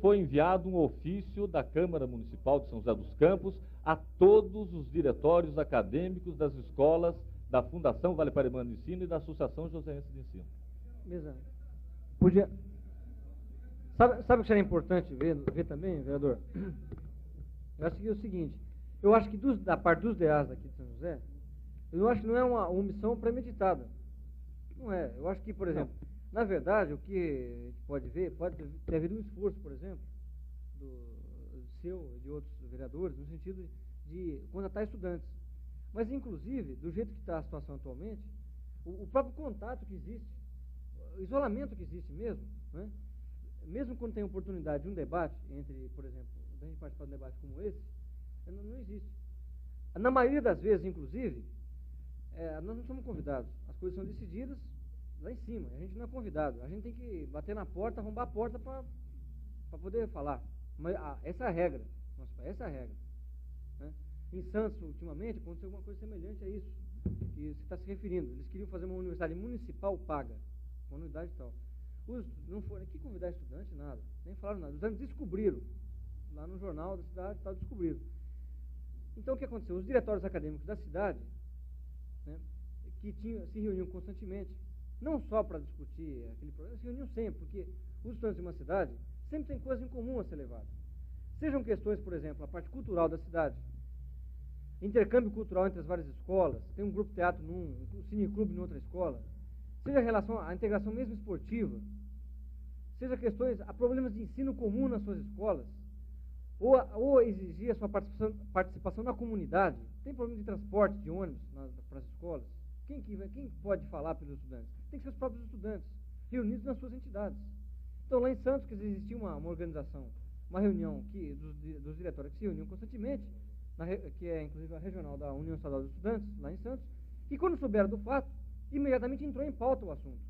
Foi enviado um ofício da Câmara Municipal de São José dos Campos a todos os diretórios acadêmicos das escolas da Fundação Vale Paraibano de Ensino e da Associação Joseense de Ensino. Exato. Podia... Sabe o que seria importante ver também, vereador? Eu acho que é o seguinte, eu acho que da parte dos DEAs aqui de São José, eu acho que não é uma omissão premeditada. Não é. Eu acho que, por exemplo, na verdade, o que a gente pode ver, pode ter havido um esforço, por exemplo, do seu e de outros vereadores, no sentido de contratar estudantes. Mas, inclusive, do jeito que está a situação atualmente, o próprio contato que existe, o isolamento que existe mesmo, né? Mesmo quando tem oportunidade de um debate entre, por exemplo, a gente participar de um debate como esse, não existe. Na maioria das vezes, inclusive, nós não somos convidados. As coisas são decididas lá em cima. A gente não é convidado. A gente tem que bater na porta, arrombar a porta para poder falar. Mas essa é a regra. Nossa, essa é a regra. Né? Em Santos, ultimamente, aconteceu alguma coisa semelhante a isso que você está se referindo. Eles queriam fazer uma universidade municipal paga, uma unidade tal. Não foram aqui convidar estudante, nada. Nem falaram nada. Os estudantes descobriram. Lá no jornal da cidade, descobriram. Então, o que aconteceu? Os diretórios acadêmicos da cidade né, que se reuniam constantemente, não só para discutir aquele problema, se reuniam sempre, porque os estudantes de uma cidade sempre têm coisas em comum a ser levadas. Sejam questões, por exemplo, a parte cultural da cidade, intercâmbio cultural entre as várias escolas, tem um grupo de teatro num, um cineclube em outra escola, seja relação à integração mesmo esportiva, seja questões a problemas de ensino comum nas suas escolas, ou exigir a sua participação na comunidade. Tem problema de transporte de ônibus para as escolas. Quem pode falar pelos estudantes? Tem que ser os próprios estudantes, reunidos nas suas entidades. Então, lá em Santos, que existia uma organização, uma reunião dos diretórios que se reuniam constantemente, que é inclusive a regional da União Estadual dos Estudantes, lá em Santos, e quando souberam do fato, imediatamente entrou em pauta o assunto.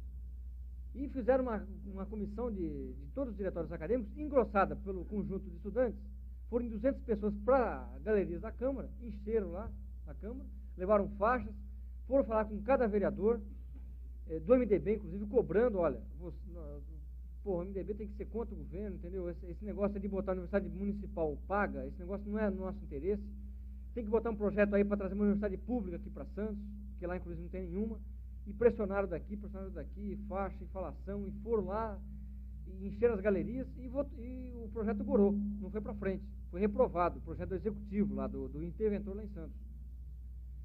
E fizeram uma comissão de todos os diretórios acadêmicos, engrossada pelo conjunto de estudantes. Foram 200 pessoas para galerias da Câmara, encheram lá a Câmara, levaram faixas, foram falar com cada vereador, do MDB, inclusive, cobrando, olha, o MDB tem que ser contra o governo, entendeu? Esse negócio de botar a universidade municipal paga, esse negócio não é no nosso interesse. Tem que botar um projeto aí para trazer uma universidade pública aqui para Santos, que lá, inclusive, não tem nenhuma. E pressionaram daqui, faixa, infalação, e foram lá, e encheram as galerias, e o projeto gorou, não foi para frente. Foi reprovado, o projeto do executivo lá, do interventor lá em Santos.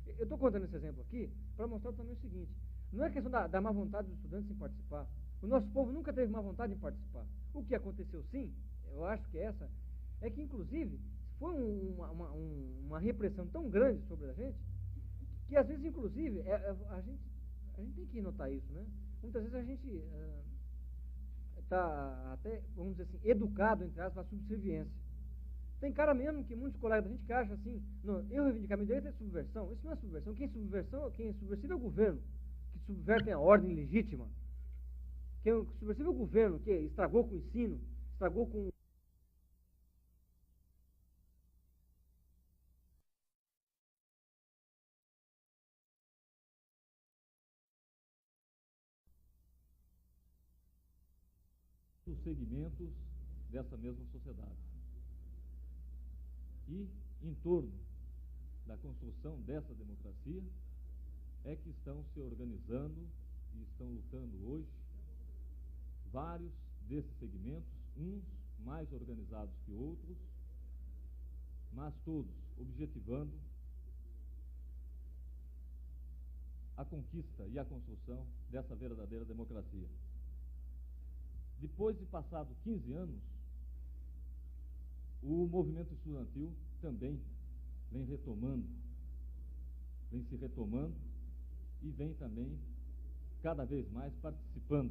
Eu estou contando esse exemplo aqui para mostrar também o seguinte: não é questão da má vontade dos estudantes em participar. O nosso povo nunca teve má vontade em participar. O que aconteceu, sim, eu acho que é que, inclusive, foi uma repressão tão grande sobre a gente, que às vezes, inclusive, a gente tem que notar isso, né? Muitas vezes a gente está até, vamos dizer assim, educado, entre aspas, à subserviência. Tem cara mesmo que muitos colegas da gente que acham assim, não, eu reivindicar meu direito é subversão. Isso não é subversão. Quem é subversivo é o governo, que subverte a ordem legítima. Quem é subversivo é o governo, que estragou com o ensino, estragou com... os segmentos dessa mesma sociedade. E, em torno da construção dessa democracia, é que estão se organizando e estão lutando hoje vários desses segmentos, uns mais organizados que outros, mas todos objetivando a conquista e a construção dessa verdadeira democracia. Depois de passados 15 anos, o movimento estudantil também vem se retomando e vem também cada vez mais participando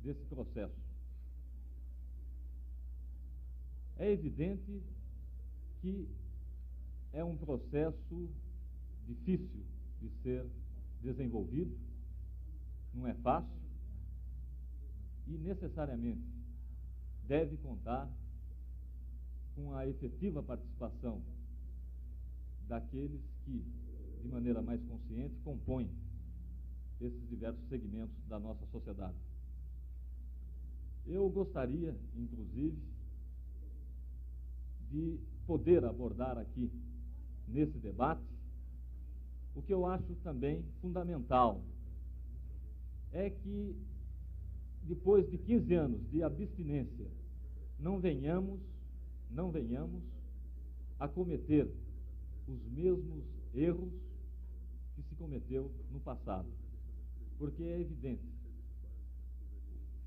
desse processo. É evidente que é um processo difícil de ser desenvolvido, não é fácil, e necessariamente deve contar com a efetiva participação daqueles que, de maneira mais consciente, compõem esses diversos segmentos da nossa sociedade. Eu gostaria, inclusive, de poder abordar aqui, nesse debate, o que eu acho também fundamental, é que, depois de 15 anos de abstinência, não venhamos a cometer os mesmos erros que se cometeu no passado. Porque é evidente,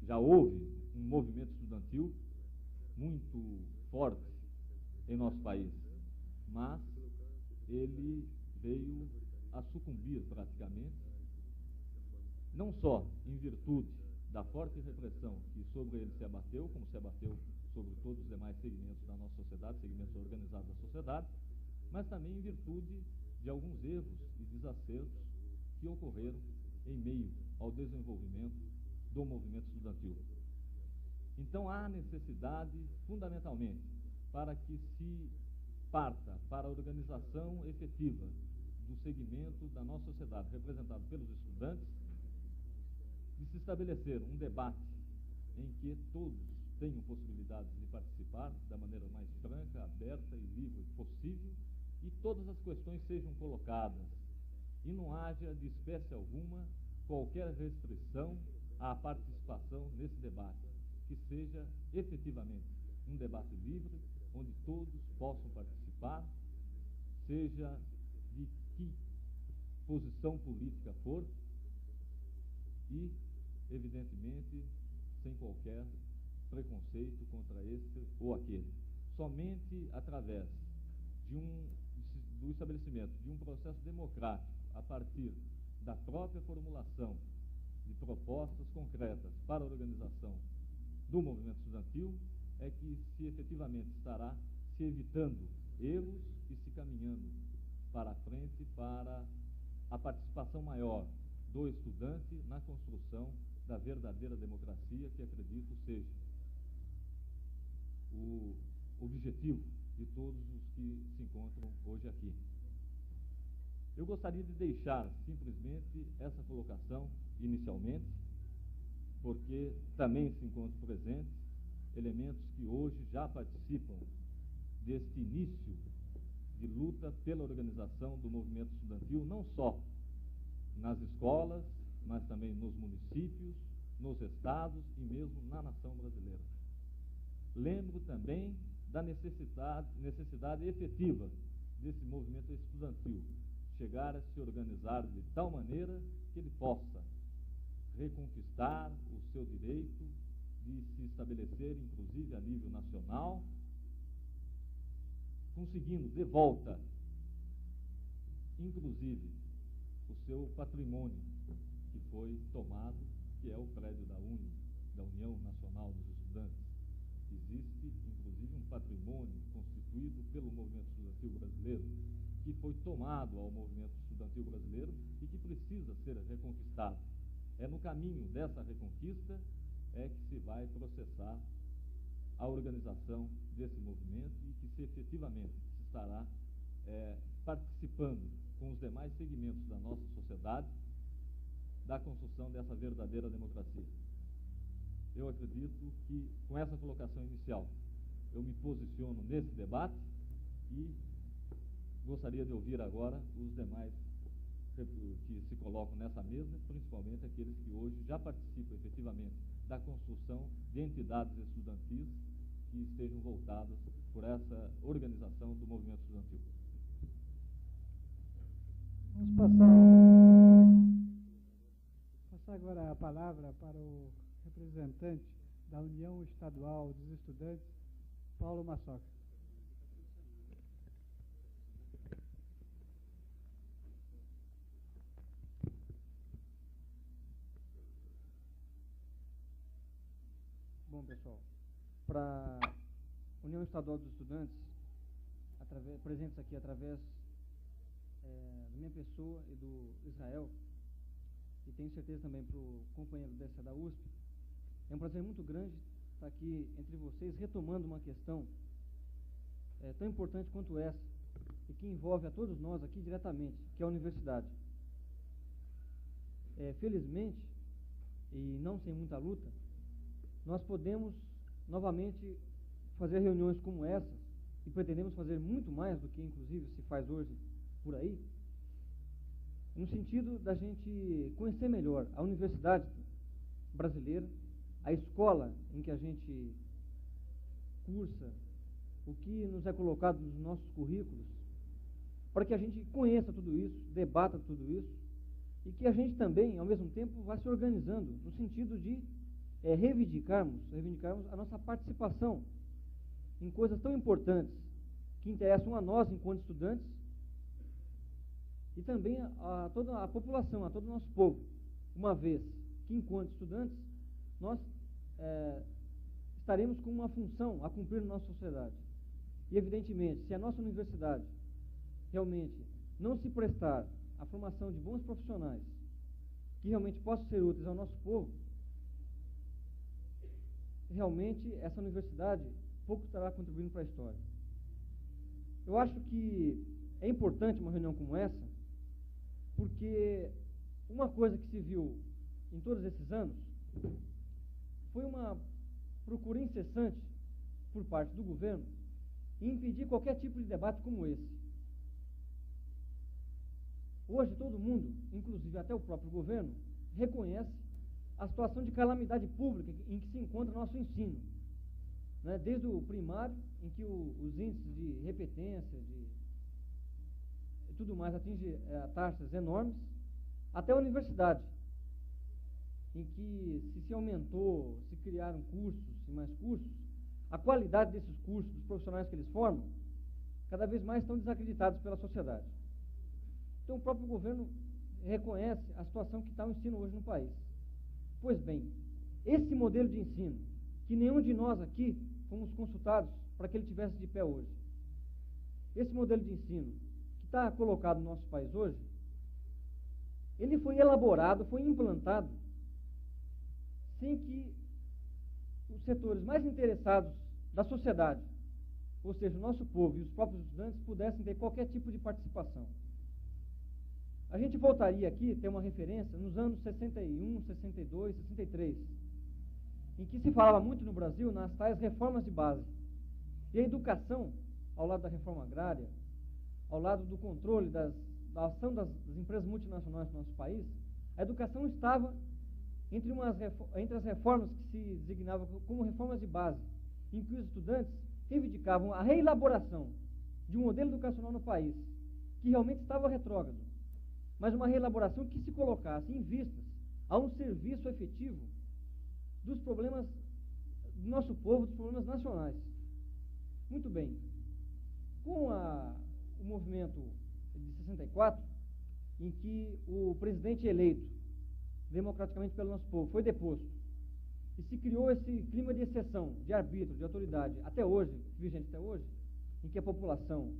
já houve um movimento estudantil muito forte em nosso país, mas ele veio a sucumbir praticamente, não só em virtude da forte repressão que sobre ele se abateu, como se abateu sobre todos os demais segmentos da nossa sociedade, segmentos organizados da sociedade, mas também em virtude de alguns erros e desacertos que ocorreram em meio ao desenvolvimento do movimento estudantil. Então há necessidade, fundamentalmente, para que se parta para a organização efetiva do segmento da nossa sociedade, representado pelos estudantes, de se estabelecer um debate em que todos tenham possibilidades de participar da maneira mais franca, aberta e livre possível, e todas as questões sejam colocadas e não haja, de espécie alguma, qualquer restrição à participação nesse debate, que seja efetivamente um debate livre, onde todos possam participar, seja de que posição política for, e, evidentemente, sem qualquer preconceito contra este ou aquele. Somente através do estabelecimento de um processo democrático, a partir da própria formulação de propostas concretas para a organização do movimento estudantil, é que se efetivamente estará se evitando erros e se caminhando para a frente para a participação maior do estudante na construção da verdadeira democracia, que acredito seja o objetivo de todos os que se encontram hoje aqui. Eu gostaria de deixar simplesmente essa colocação inicialmente, porque também se encontram presentes elementos que hoje já participam deste início de luta pela organização do movimento estudantil, não só nas escolas, mas também nos municípios, nos estados e mesmo na nação brasileira. Lembro também da necessidade efetiva desse movimento estudantil chegar a se organizar de tal maneira que ele possa reconquistar o seu direito de se estabelecer, inclusive a nível nacional, conseguindo de volta, inclusive, o seu patrimônio que foi tomado, que é o prédio da União Nacional dos Estudantes. Existe, inclusive, um patrimônio constituído pelo movimento estudantil brasileiro, que foi tomado ao movimento estudantil brasileiro e que precisa ser reconquistado. É no caminho dessa reconquista é que se vai processar a organização desse movimento e que se efetivamente se estará participando com os demais segmentos da nossa sociedade da construção dessa verdadeira democracia. Eu acredito que, com essa colocação inicial, eu me posiciono nesse debate e gostaria de ouvir agora os demais que se colocam nessa mesa, principalmente aqueles que hoje já participam efetivamente da construção de entidades estudantis que estejam voltadas por essa organização do movimento estudantil. Vamos passar agora a palavra para o representante da União Estadual dos Estudantes, Paulo Massoca. Bom, pessoal, para a União Estadual dos Estudantes, presentes aqui através da minha pessoa e do Israel, e tenho certeza também para o companheiro da USP, é um prazer muito grande estar aqui entre vocês, retomando uma questão tão importante quanto essa, e que envolve a todos nós aqui diretamente, que é a universidade. Felizmente, e não sem muita luta, nós podemos novamente fazer reuniões como essa, e pretendemos fazer muito mais do que inclusive se faz hoje por aí, no sentido da gente conhecer melhor a universidade brasileira, a escola em que a gente cursa, o que nos é colocado nos nossos currículos, para que a gente conheça tudo isso, debata tudo isso, e que a gente também, ao mesmo tempo, vá se organizando no sentido de reivindicarmos a nossa participação em coisas tão importantes que interessam a nós enquanto estudantes e também a toda a população, a todo o nosso povo, uma vez que enquanto estudantes nós estaremos com uma função a cumprir na nossa sociedade. E evidentemente, se a nossa universidade realmente não se prestar à formação de bons profissionais que realmente possam ser úteis ao nosso povo, realmente essa universidade pouco estará contribuindo para a história. Eu acho que é importante uma reunião como essa, porque uma coisa que se viu em todos esses anos foi uma procura incessante por parte do governo em impedir qualquer tipo de debate como esse. Hoje todo mundo, inclusive até o próprio governo, reconhece a situação de calamidade pública em que se encontra nosso ensino. Né? Desde o primário, em que os índices de repetência, de tudo mais atingem taxas enormes, até a universidade, em que se aumentou, se criaram cursos e mais cursos, a qualidade desses cursos, dos profissionais que eles formam, cada vez mais estão desacreditados pela sociedade. Então o próprio governo reconhece a situação que está o ensino hoje no país. Pois bem, esse modelo de ensino, que nenhum de nós aqui fomos consultados para que ele tivesse de pé hoje, esse modelo de ensino que está colocado no nosso país hoje, ele foi elaborado, foi implantado, sem que os setores mais interessados da sociedade, ou seja, o nosso povo e os próprios estudantes, pudessem ter qualquer tipo de participação. A gente voltaria aqui, ter uma referência, nos anos 61, 62, 63, em que se falava muito no Brasil nas tais reformas de base. E a educação, ao lado da reforma agrária, ao lado do controle da ação das empresas multinacionais no nosso país, a educação estava entre as reformas que se designavam como reformas de base, em que os estudantes reivindicavam a reelaboração de um modelo educacional no país, que realmente estava retrógrado, mas uma reelaboração que se colocasse em vistas a um serviço efetivo dos problemas do nosso povo, dos problemas nacionais. Muito bem. Com o movimento de 64, em que o presidente eleito democraticamente pelo nosso povo foi deposto, e se criou esse clima de exceção, de arbítrio, de autoridade, até hoje, vigente até hoje, em que a população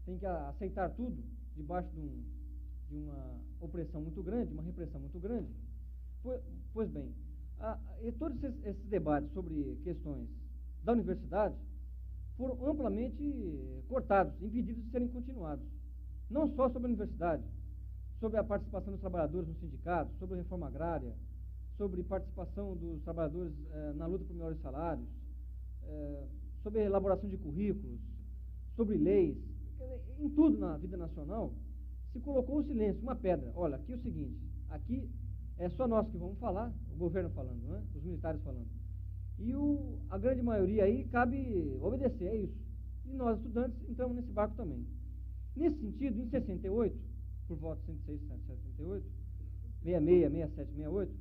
tem que aceitar tudo debaixo de uma opressão muito grande, uma repressão muito grande. Pois bem, e todos esses debates sobre questões da universidade foram amplamente cortados, impedidos de serem continuados. Não só sobre a universidade, sobre a participação dos trabalhadores nos sindicatos, sobre a reforma agrária, sobre participação dos trabalhadores na luta por melhores salários, sobre a elaboração de currículos, sobre leis, em tudo na vida nacional, se colocou o silêncio, uma pedra. Olha, aqui é o seguinte, aqui é só nós que vamos falar, o governo falando, né? Os militares falando. E a grande maioria aí cabe obedecer, é isso. E nós, estudantes, entramos nesse barco também. Nesse sentido, em 68, por volta de 106, 168, 66, 67, 68,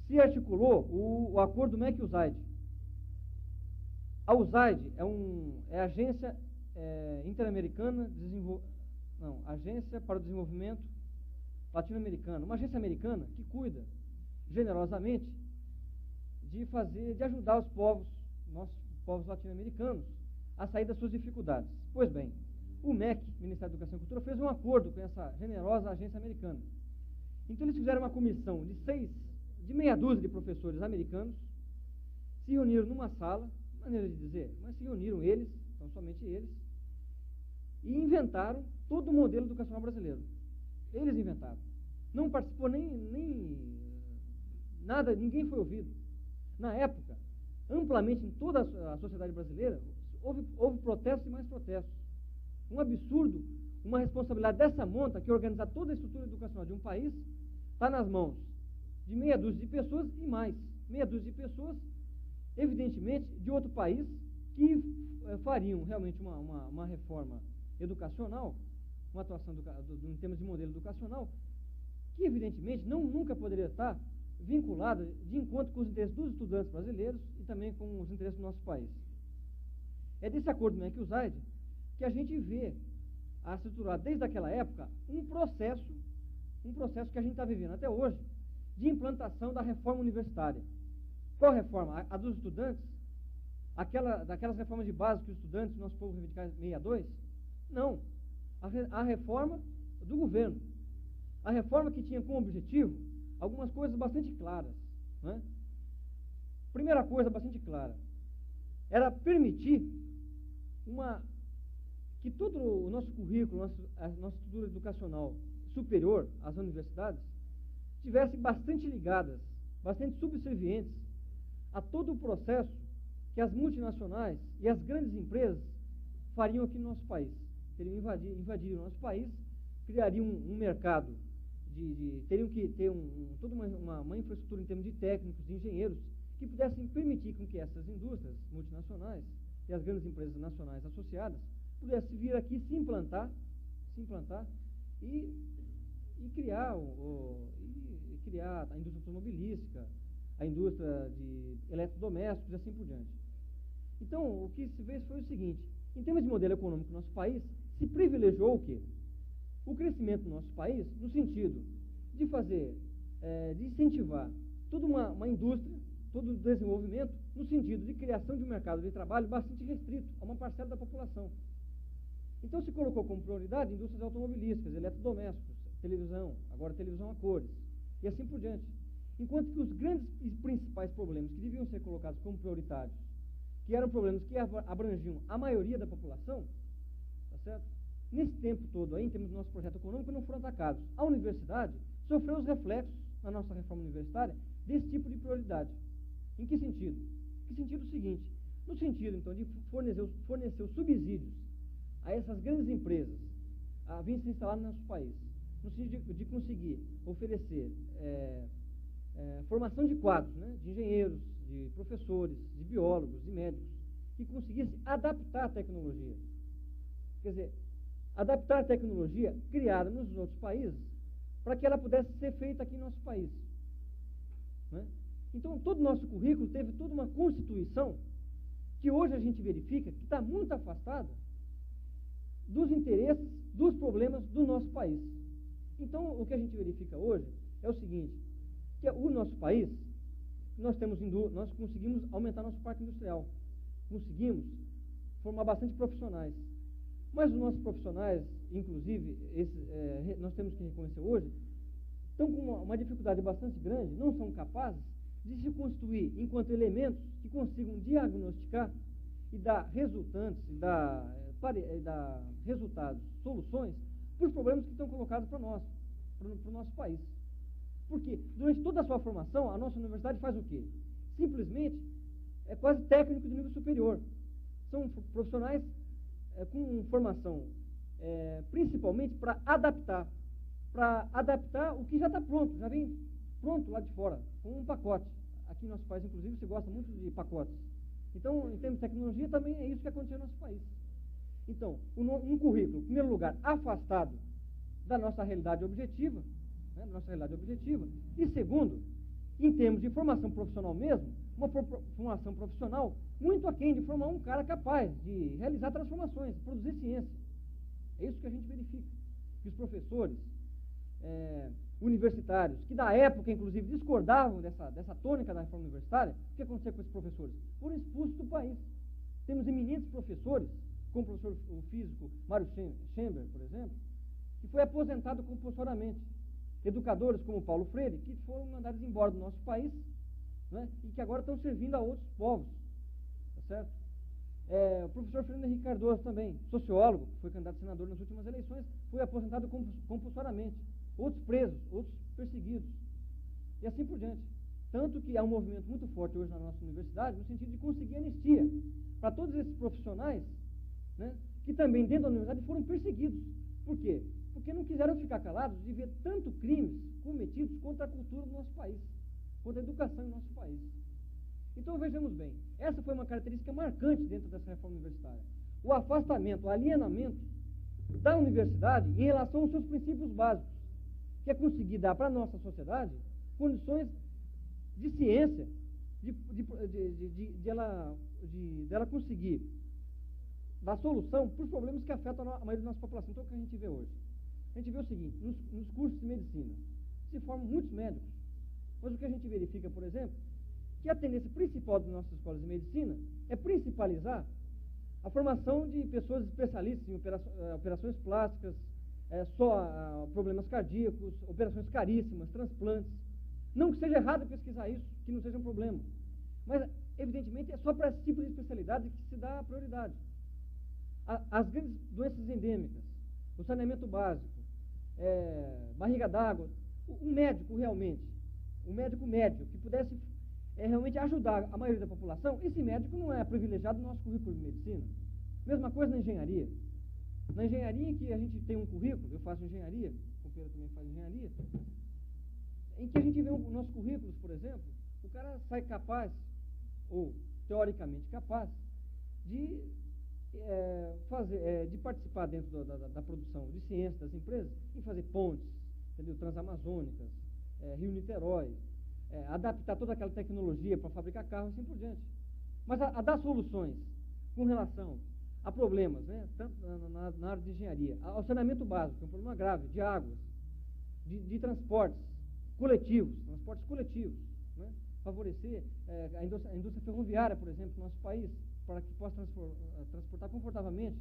se articulou o acordo MEC-USAID. A USAID é a Agência Interamericana Agência para o Desenvolvimento Latino-Americano, uma agência americana que cuida generosamente de ajudar os nossos povos latino-americanos a sair das suas dificuldades. Pois bem, o MEC, Ministério da Educação e Cultura, fez um acordo com essa generosa agência americana. Então eles fizeram uma comissão de meia dúzia de professores americanos, se reuniram numa sala, maneira de dizer, mas se reuniram eles, então somente eles, e inventaram todo o modelo educacional brasileiro. Eles inventaram. Não participou nem nada, ninguém foi ouvido. Na época, amplamente em toda a sociedade brasileira, houve protestos e mais protestos. Um absurdo, uma responsabilidade dessa monta, que organizar toda a estrutura educacional de um país, está nas mãos de meia dúzia de pessoas e mais. Meia dúzia de pessoas, evidentemente, de outro país, que fariam realmente uma reforma educacional, uma atuação em termos de modelo educacional, que evidentemente nunca poderia estar vinculada de encontro com os interesses dos estudantes brasileiros e também com os interesses do nosso país. É desse acordo MEC-USAID que a gente vê a estruturar desde aquela época um processo que a gente está vivendo até hoje, de implantação da reforma universitária. Qual reforma? A dos estudantes? Daquelas reformas de base que os estudantes, nosso povo reivindicar em 62? Não. A reforma do governo. A reforma que tinha como objetivo algumas coisas bastante claras. Né? Primeira coisa bastante clara era permitir que todo o nosso currículo, a nossa estrutura educacional superior às universidades, estivessem bastante ligadas, bastante subservientes a todo o processo que as multinacionais e as grandes empresas fariam aqui no nosso país. Teriam invadido o nosso país criariam um mercado, teriam que ter toda uma infraestrutura em termos de técnicos, de engenheiros, que pudessem permitir com que essas indústrias multinacionais e as grandes empresas nacionais associadas pudessem vir aqui se implantar e criar a indústria automobilística, a indústria de eletrodomésticos e assim por diante. Então, o que se fez foi o seguinte: em termos de modelo econômico do nosso país, se privilegiou o quê? O crescimento do nosso país no sentido de fazer, de incentivar toda uma indústria, todo o desenvolvimento, no sentido de criação de um mercado de trabalho bastante restrito a uma parcela da população. Então se colocou como prioridade indústrias automobilísticas, eletrodomésticos, televisão, agora televisão a cores, e assim por diante. Enquanto que os grandes e principais problemas que deviam ser colocados como prioritários, que eram problemas que abrangiam a maioria da população, tá certo? Nesse tempo todo aí, em termos do nosso projeto econômico, não foram atacados. A universidade sofreu os reflexos, na nossa reforma universitária, desse tipo de prioridade. Em que sentido? Que sentido seguinte? No sentido, então, de fornecer os subsídios a essas grandes empresas a vir se instalar no nosso país, no sentido de conseguir oferecer formação de quadros, né, de engenheiros, de professores, de biólogos, de médicos, que conseguissem adaptar a tecnologia. Quer dizer, adaptar a tecnologia criada nos outros países para que ela pudesse ser feita aqui no nosso país. Né? Então, todo o nosso currículo teve toda uma constituição que hoje a gente verifica que está muito afastada dos interesses, dos problemas do nosso país. Então, o que a gente verifica hoje é o seguinte, que o nosso país, nós conseguimos aumentar nosso parque industrial, conseguimos formar bastante profissionais, mas os nossos profissionais, inclusive, nós temos que reconhecer hoje, estão com uma dificuldade bastante grande, não são capazes de se constituir enquanto elementos que consigam diagnosticar e dar resultantes, dar resultados, soluções para os problemas que estão colocados para nós, para o nosso país. Porque durante toda a sua formação, a nossa universidade faz o quê? Simplesmente é quase técnico de nível superior. São profissionais com formação principalmente para adaptar o que já está pronto, já vem pronto lá de fora, com um pacote. Aqui no nosso país, inclusive, se gosta muito de pacotes. Então, em termos de tecnologia, também é isso que aconteceu no nosso país. Então, um currículo, em primeiro lugar, afastado da nossa realidade objetiva, e segundo, em termos de formação profissional mesmo, uma formação profissional muito aquém de formar um cara capaz de realizar transformações, produzir ciência. É isso que a gente verifica. Que os professores universitários, que da época, inclusive, discordavam dessa tônica da reforma universitária, o que aconteceu com esses professores? Foram expulsos do país. Temos eminentes professores, como o professor físico Mário Schember, por exemplo, que foi aposentado compulsoriamente. Educadores como Paulo Freire, que foram mandados embora do nosso país, né, e que agora estão servindo a outros povos. Tá certo? O professor Fernando Henrique Cardoso também, sociólogo, que foi candidato a senador nas últimas eleições, foi aposentado compulsoriamente. Outros presos, outros perseguidos. E assim por diante. Tanto que há um movimento muito forte hoje na nossa universidade, no sentido de conseguir anistia para todos esses profissionais, né, que também dentro da universidade foram perseguidos. Por quê? Porque não quiseram ficar calados de ver tanto crimes cometidos contra a cultura do nosso país, contra a educação do nosso país. Então vejamos bem, essa foi uma característica marcante dentro dessa reforma universitária. O afastamento, o alienamento da universidade em relação aos seus princípios básicos, que é conseguir dar para a nossa sociedade condições de ciência, de ela conseguir dar solução para os problemas que afetam a maioria da nossa população. Então, o que a gente vê hoje? A gente vê o seguinte, nos cursos de medicina, se formam muitos médicos, mas o que a gente verifica, por exemplo, que a tendência principal das nossas escolas de medicina é principalizar a formação de pessoas especialistas em operações plásticas, problemas cardíacos, operações caríssimas, transplantes. Não que seja errado pesquisar isso, que não seja um problema, mas, evidentemente, é só para esse tipo de especialidade que se dá a prioridade. As grandes doenças endêmicas, o saneamento básico, barriga d'água, um médico realmente, um médico médio, que pudesse realmente ajudar a maioria da população, esse médico não é privilegiado no nosso currículo de medicina. Mesma coisa na engenharia. Na engenharia, em que a gente tem um currículo, eu faço engenharia, o Pedro também faz engenharia, em que a gente vê os nossos currículos, por exemplo, o cara sai capaz, ou teoricamente capaz, de de participar dentro da produção de ciência das empresas, em fazer pontes, entendeu? Transamazônicas, Rio-Niterói, adaptar toda aquela tecnologia para fabricar carros e assim por diante. Mas a dar soluções com relação a problemas, né, tanto na área de engenharia, ao saneamento básico, que é um problema grave, de águas, de transportes coletivos, né, favorecer a indústria ferroviária, por exemplo, no nosso país, para que possa transportar confortavelmente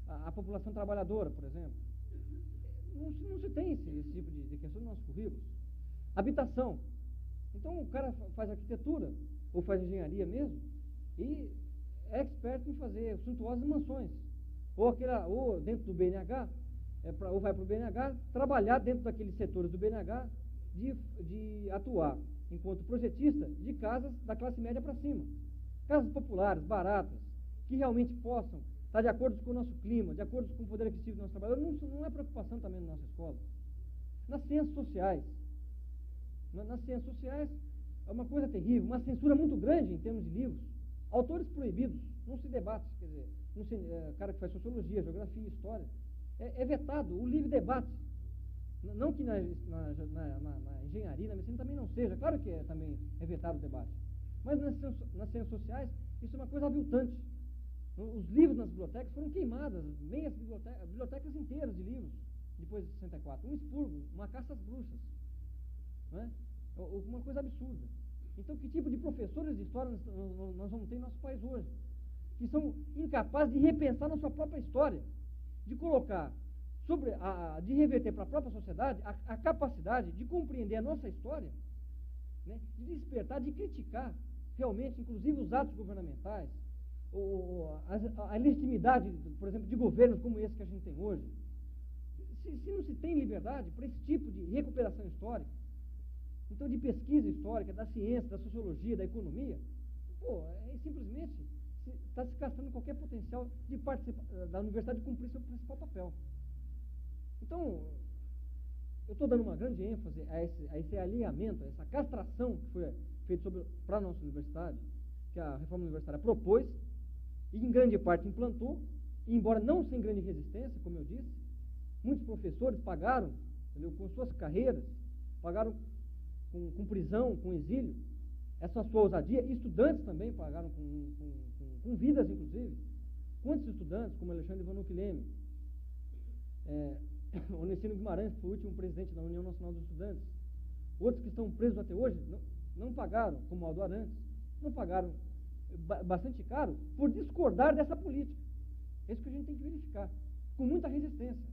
a população trabalhadora, por exemplo. Não se tem esse tipo de questão no nosso currículo. Habitação. Então, o cara faz arquitetura, ou faz engenharia mesmo, e é expert em fazer suntuosas mansões. Ou dentro do BNH, ou vai para o BNH, trabalhar dentro daqueles setores do BNH, de atuar enquanto projetista de casas da classe média para cima. Casas populares, baratas, que realmente possam estar de acordo com o nosso clima, de acordo com o poder aquisitivo do nosso trabalhador. Não é preocupação também na nossa escola. Nas ciências sociais. Nas ciências sociais é uma coisa terrível, uma censura muito grande em termos de livros. Autores proibidos, não se debate, quer dizer, cara que faz sociologia, geografia, história, é vetado o livre debate. Não que na engenharia, na medicina também não seja, claro que também é vetado o debate. Mas nas ciências sociais, isso é uma coisa aviltante. Os livros nas bibliotecas foram queimadas, meias bibliotecas inteiras de livros, depois de 64. Um expurgo, uma caça às bruxas. Não é? Uma coisa absurda. Então, que tipo de professores de história nós vamos ter em nosso país hoje? Que são incapazes de repensar na sua própria história, de colocar, de reverter para a própria sociedade a capacidade de compreender a nossa história, né? De despertar, de criticar realmente, inclusive, os atos governamentais, a legitimidade, por exemplo, de governos como esse que a gente tem hoje. Se não se tem liberdade para esse tipo de recuperação histórica, então de pesquisa histórica, da ciência, da sociologia, da economia, simplesmente está se castrando qualquer potencial de participar da universidade de cumprir seu principal papel. Então, eu estou dando uma grande ênfase a esse alinhamento, a essa castração que foi feita para a nossa universidade, que a reforma universitária propôs e em grande parte implantou, e embora não sem grande resistência, como eu disse, muitos professores pagaram, entendeu, com suas carreiras, pagaram com prisão, com exílio, essa sua ousadia, e estudantes também pagaram com vidas, inclusive. Quantos estudantes, como Alexandre Vanucci Leme, Onestino Guimarães, que foi o último presidente da União Nacional dos Estudantes, outros que estão presos até hoje, não pagaram, como Aldo Arantes, não pagaram bastante caro por discordar dessa política. É isso que a gente tem que verificar, com muita resistência.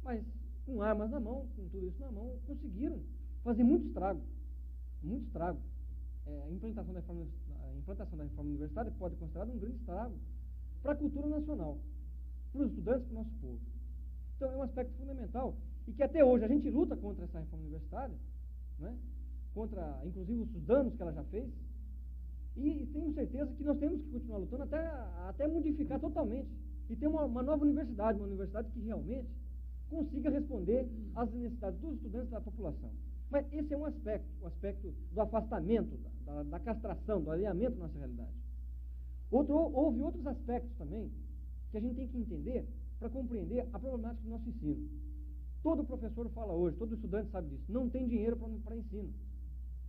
Mas, com armas na mão, com tudo isso na mão, conseguiram fazer muito estrago. Muito estrago. A implantação da reforma universitária pode ser considerada um grande estrago para a cultura nacional, para os estudantes, para o nosso povo. Então, é um aspecto fundamental e que até hoje a gente luta contra essa reforma universitária, né? Contra, inclusive, os danos que ela já fez, e tenho certeza que nós temos que continuar lutando até modificar totalmente e ter uma nova universidade, uma universidade que realmente consiga responder às necessidades dos estudantes e da população. Mas esse é um aspecto, o aspecto do afastamento, da castração, do alinhamento da nossa realidade. Houve outros aspectos também que a gente tem que entender para compreender a problemática do nosso ensino. Todo professor fala hoje, todo estudante sabe disso, não tem dinheiro para ensino.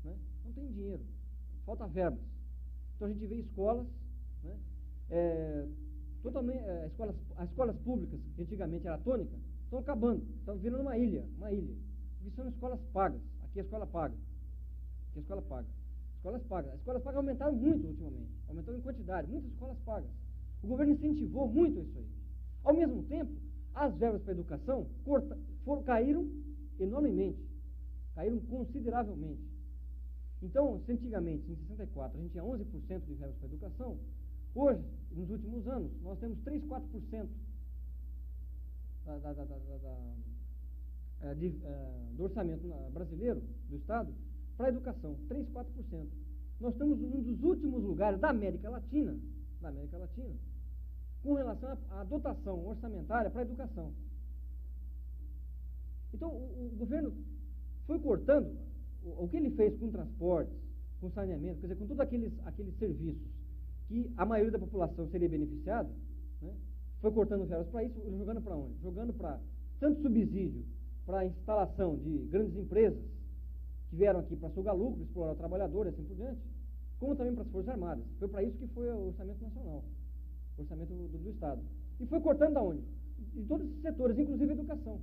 Né? Não tem dinheiro, falta verbas. Então a gente vê escolas, né, as escolas públicas, que antigamente era tônica, estão acabando, estão virando uma ilha, porque são escolas pagas. Aqui a escola paga. Aqui a escola paga. Escolas pagas. As escolas pagas aumentaram muito ultimamente, aumentaram em quantidade, muitas escolas pagas. O governo incentivou muito isso aí. Ao mesmo tempo, as verbas para a educação caíram enormemente, caíram consideravelmente. Então, se antigamente, em 64, a gente tinha 11% de verbas para a educação, hoje, nos últimos anos, nós temos 3, 4% do orçamento brasileiro, do Estado, para a educação, 3, 4%. Nós estamos num dos últimos lugares da América Latina, com relação à dotação orçamentária para a educação. Então, o governo foi cortando o que ele fez com transportes, com saneamento, quer dizer, com todos aqueles serviços que a maioria da população seria beneficiada, né? Foi cortando verbas para isso, jogando para onde? Jogando para tanto subsídio para a instalação de grandes empresas que vieram aqui para sugar lucro, explorar o trabalhador e assim por diante, como também para as Forças Armadas. Foi para isso que foi o orçamento nacional, o orçamento do Estado. E foi cortando da onde? De todos esses setores, inclusive a educação.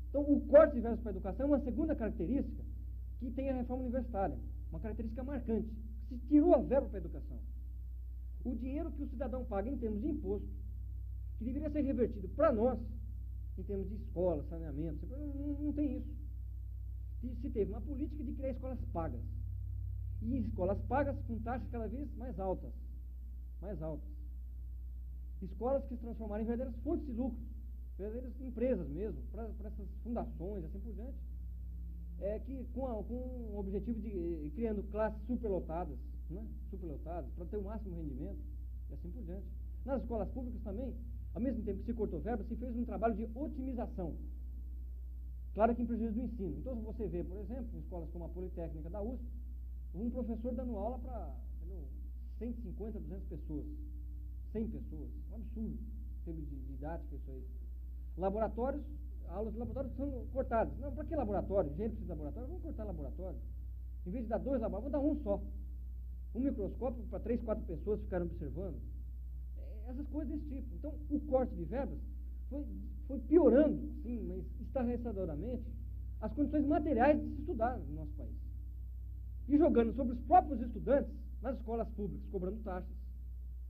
Então, o corte de verbas para a educação é uma segunda característica que tem a reforma universitária, uma característica marcante. Se tirou a verba para a educação. O dinheiro que o cidadão paga em termos de imposto, que deveria ser revertido para nós, em termos de escola, saneamento, não tem isso. E se teve uma política de criar escolas pagas. E escolas pagas com taxas cada vez mais altas. Mais altas. Escolas que se transformaram em verdadeiras fontes de lucro, verdadeiras empresas mesmo, para essas fundações, assim por diante. Que com o objetivo de criando classes superlotadas, né? Superlotadas, para ter o máximo rendimento, e assim por diante. Nas escolas públicas também, ao mesmo tempo que se cortou verba, se fez um trabalho de otimização. Claro que em prejuízo do ensino. Então, se você vê, por exemplo, em escolas como a Politécnica da USP, um professor dando aula para 150, 200 pessoas, 100 pessoas, um absurdo, em termos de didática, isso aí. Laboratórios, aulas de laboratório são cortadas. Não, para que laboratório? Gente precisa de laboratório, vamos cortar laboratório. Em vez de dar 2 laboratórios, vou dar um só. Um microscópio para 3, 4 pessoas ficarem observando. Essas coisas desse tipo. Então, o corte de verbas foi piorando, sim, mas estarrecedoramente, as condições materiais de se estudar no nosso país. E jogando sobre os próprios estudantes nas escolas públicas, cobrando taxas.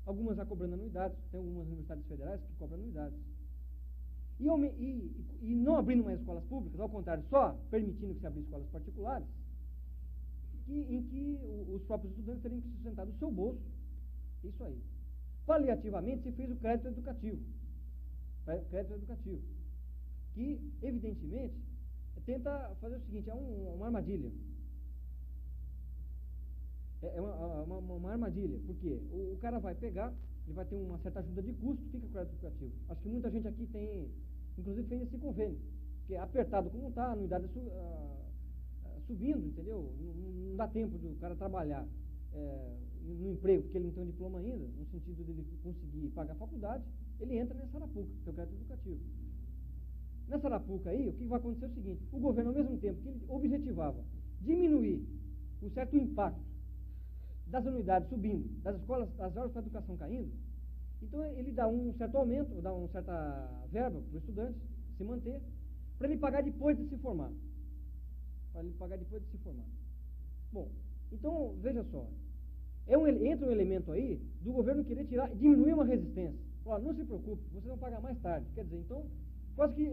Algumas já cobrando anuidades, tem algumas universidades federais que cobram anuidades. E não abrindo mais escolas públicas, ao contrário, só permitindo que se abrisse escolas particulares, em que os próprios estudantes teriam que sustentar do seu bolso. Isso aí. Paliativamente se fez o crédito educativo. Crédito educativo. Que, evidentemente, tenta fazer o seguinte, é uma armadilha. É uma armadilha, porque o cara vai pegar, ele vai ter uma certa ajuda de custo, fica o crédito educativo. Acho que muita gente aqui tem, inclusive fez esse convênio, que é apertado como está, a anuidade subindo, entendeu? Não dá tempo do cara trabalhar no emprego, porque ele não tem um diploma ainda, no sentido de ele conseguir pagar a faculdade, ele entra nessa arapuca, que é o crédito educativo. Nessa arapuca aí, o que vai acontecer é o seguinte, o governo, ao mesmo tempo que ele objetivava diminuir um certo impacto das anuidades subindo, das escolas, das aulas para a educação caindo, então ele dá um certo aumento, dá uma certa verba para o estudante se manter, para ele pagar depois de se formar. Para ele pagar depois de se formar. Bom, então, veja só, entra um elemento aí do governo querer diminuir uma resistência. Ó, não se preocupe, vocês vão pagar mais tarde. Quer dizer, então, quase que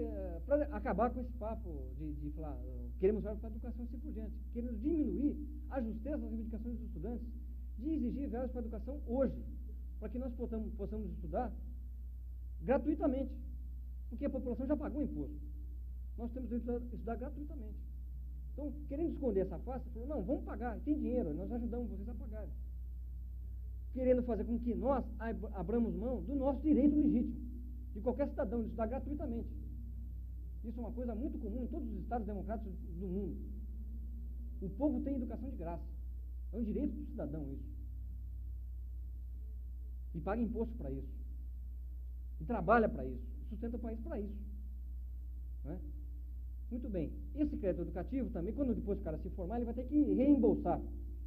para acabar com esse papo de falar, queremos verba para a educação e assim por diante, queremos diminuir a justeza das reivindicações dos estudantes, de exigir verbas para a educação hoje, para que nós possamos estudar gratuitamente, porque a população já pagou o imposto. Nós temos que estudar gratuitamente. Então, querendo esconder essa face, falou, não, vamos pagar, tem dinheiro, nós ajudamos vocês a pagarem. Querendo fazer com que nós abramos mão do nosso direito legítimo, de qualquer cidadão, de estudar gratuitamente. Isso é uma coisa muito comum em todos os estados democráticos do mundo. O povo tem educação de graça. É um direito do cidadão isso. E paga imposto para isso. E trabalha para isso. Sustenta o país para isso. Não é? Muito bem. Esse crédito educativo também, quando depois o cara se formar, ele vai ter que reembolsar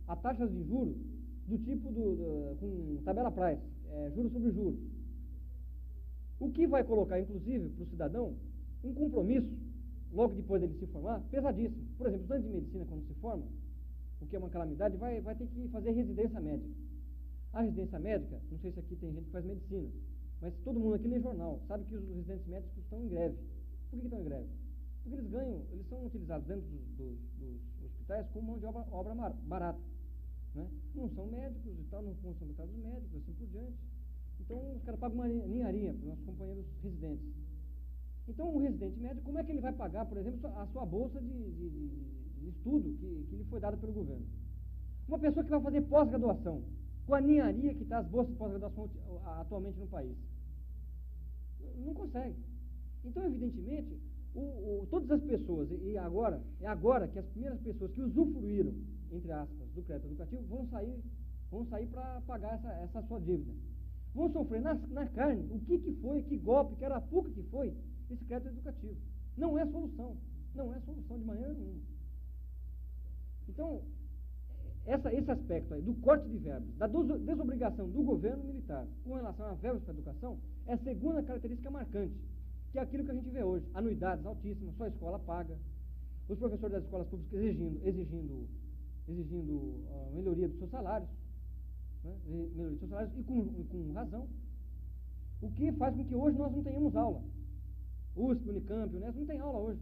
a taxas de juros do tipo com tabela price, juros sobre juros. O que vai colocar, inclusive, para o cidadão, um compromisso, logo depois dele se formar, pesadíssimo. Por exemplo, estudante de medicina, quando se forma, o que é uma calamidade, vai ter que fazer residência médica. A residência médica, não sei se aqui tem gente que faz medicina, mas todo mundo aqui lê jornal, sabe que os residentes médicos estão em greve. Por que estão em greve? Porque eles são utilizados dentro dos hospitais como mão de obra barata. Né? Não são médicos e tal, não são tratados médicos, assim por diante. Então, os caras pagam uma ninharia para os nossos companheiros residentes. Então, o residente médico, como é que ele vai pagar, por exemplo, a sua bolsa de estudo que lhe foi dada pelo governo? Uma pessoa que vai fazer pós-graduação, com a ninharia que está as bolsas de pós-graduação atualmente no país. Não consegue. Então, evidentemente, todas as pessoas, é agora que as primeiras pessoas que usufruíram, entre aspas, do crédito educativo, vão sair para pagar essa sua dívida. Vão sofrer na carne o que foi, que golpe, que arapuca que foi esse crédito educativo. Não é solução. Não é solução de maneira nenhuma. Então, esse aspecto aí do corte de verbas, da desobrigação do governo militar com relação a verbas para a educação, é a segunda característica marcante, que é aquilo que a gente vê hoje. Anuidades altíssimas, só a escola paga, os professores das escolas públicas exigindo melhoria dos seus salários, né? Melhoria dos seus salários e com razão, o que faz com que hoje nós não tenhamos aula. USP, Unicamp, Unesp não tem aula hoje.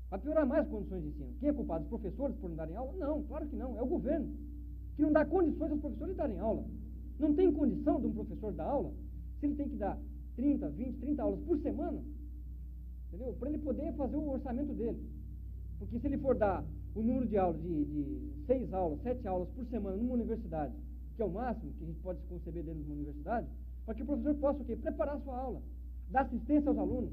Vai piorar mais as condições de ensino. Quem é culpado? Os professores por não darem aula? Não, claro que não. É o governo que não dá condições aos professores de darem aula. Não tem condição de um professor dar aula se ele tem que dar 30 aulas por semana, entendeu? Para ele poder fazer o orçamento dele. Porque se ele for dar o número de aulas de 6 aulas, 7 aulas por semana numa universidade, que é o máximo que a gente pode se conceber dentro de uma universidade, para que o professor possa o quê? Preparar a sua aula, dar assistência aos alunos.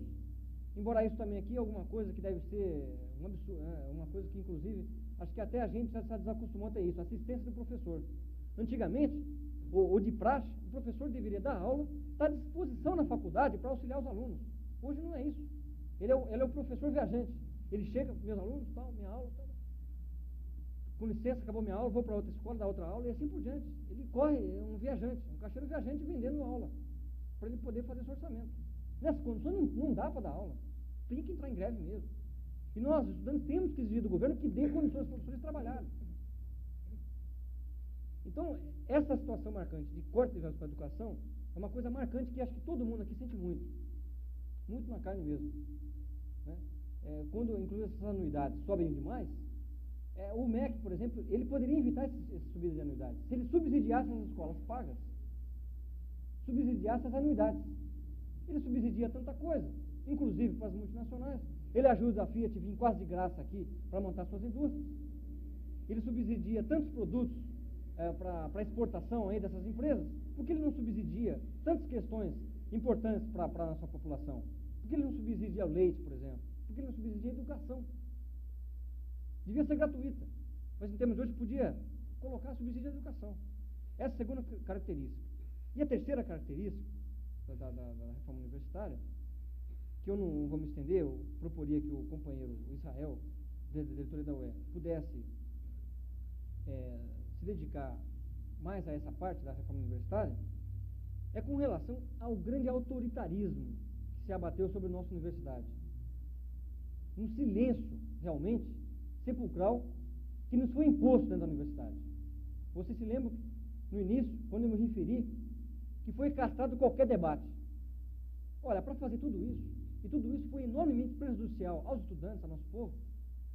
Embora isso também aqui é alguma coisa que deve ser um absurdo, uma coisa que inclusive, acho que até a gente já se desacostumou a ter isso, assistência do professor. Antigamente, ou de praxe, o professor deveria dar aula, estar à disposição na faculdade para auxiliar os alunos. Hoje não é isso. Ele é o professor viajante. Ele chega, meus alunos, tal, minha aula, tal. Com licença, acabou minha aula, vou para outra escola, dar outra aula, e assim por diante. Ele corre, é um viajante, um caixeiro viajante vendendo aula, para ele poder fazer esse orçamento. Nessas condições não dá para dar aula. Tem que entrar em greve mesmo. E nós, estudantes, temos que exigir do governo que dê condições aos professores trabalharem. Então, essa situação marcante de corte de verbas para a educação é uma coisa marcante que acho que todo mundo aqui sente muito. Muito na carne mesmo. Né? Quando, inclusive, essas anuidades sobem demais, o MEC, por exemplo, ele poderia evitar esse subidas de anuidades. Se ele subsidiasse as escolas pagas, subsidiasse as anuidades. Ele subsidia tanta coisa, inclusive para as multinacionais. Ele ajuda a Fiat a vir quase de graça aqui para montar suas indústrias. Ele subsidia tantos produtos para exportação aí dessas empresas. Por que ele não subsidia tantas questões importantes para a nossa população? Por que ele não subsidia o leite, por exemplo? Por que ele não subsidia a educação? Devia ser gratuita, mas em termos de hoje podia colocar subsídio à educação. Essa é a segunda característica. E a terceira característica da reforma universitária, que eu não vou me estender, eu proporia que o companheiro Israel, da diretoria da UE, pudesse se dedicar mais a essa parte da reforma universitária, é com relação ao grande autoritarismo que se abateu sobre a nossa universidade. Um silêncio, realmente, sepulcral, que nos foi imposto dentro da universidade. Você se lembra, no início, quando eu me referi, que foi castrado qualquer debate. Olha, para fazer tudo isso, e tudo isso foi enormemente prejudicial aos estudantes, ao nosso povo,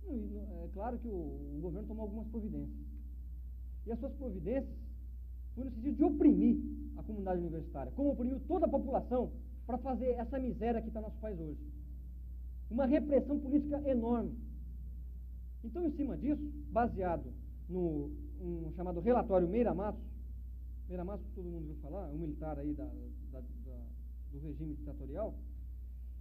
é claro que o governo tomou algumas providências. E as suas providências foram no sentido de oprimir a comunidade universitária, como oprimiu toda a população para fazer essa miséria que está no nosso país hoje. Uma repressão política enorme. Então, em cima disso, baseado no chamado relatório Meira Matos, todo mundo ouviu falar, um militar aí do regime ditatorial,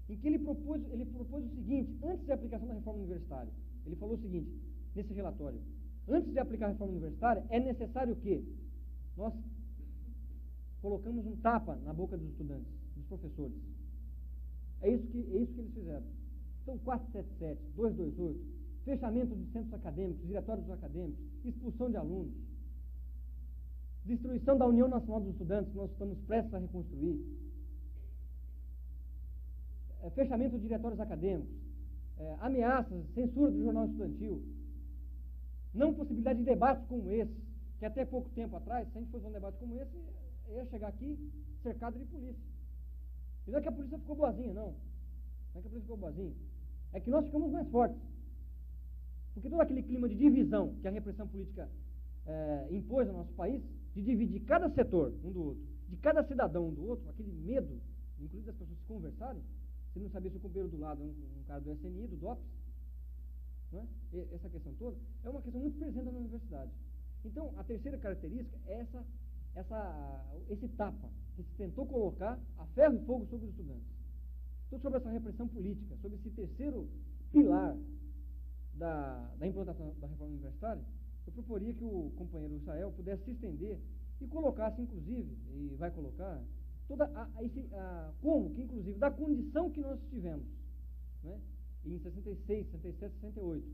em que ele propôs o seguinte, antes da aplicação da reforma universitária, ele falou o seguinte, nesse relatório, antes de aplicar a reforma universitária, é necessário que nós colocamos um tapa na boca dos estudantes, dos professores. É isso que eles fizeram. Então, 477, 228, fechamento de centros acadêmicos, diretórios acadêmicos, expulsão de alunos, destruição da União Nacional dos Estudantes, que nós estamos prestes a reconstruir, fechamento de diretórios acadêmicos, ameaças, censura do jornal estudantil, não possibilidade de debates como esse, que até pouco tempo atrás, se a gente fosse um debate como esse, ia chegar aqui cercado de polícia. E não é que a polícia ficou boazinha, não. Não é que a polícia ficou boazinha. É que nós ficamos mais fortes. Porque todo aquele clima de divisão que a repressão política impôs no nosso país, de dividir cada setor um do outro, de cada cidadão um do outro, aquele medo, inclusive das pessoas se conversarem, você não sabia se o companheiro do lado é um cara do SNI, do DOPS, não é? Essa questão toda é uma questão muito presente na universidade. Então, a terceira característica é esse tapa que se tentou colocar a ferro e fogo sobre os estudantes. Então, sobre essa repressão política, sobre esse terceiro pilar da implantação da reforma universitária, eu proporia que o companheiro Israel pudesse se estender e colocasse, inclusive, e vai colocar, como que, inclusive, da condição que nós tivemos, né, em 66, 67, 68,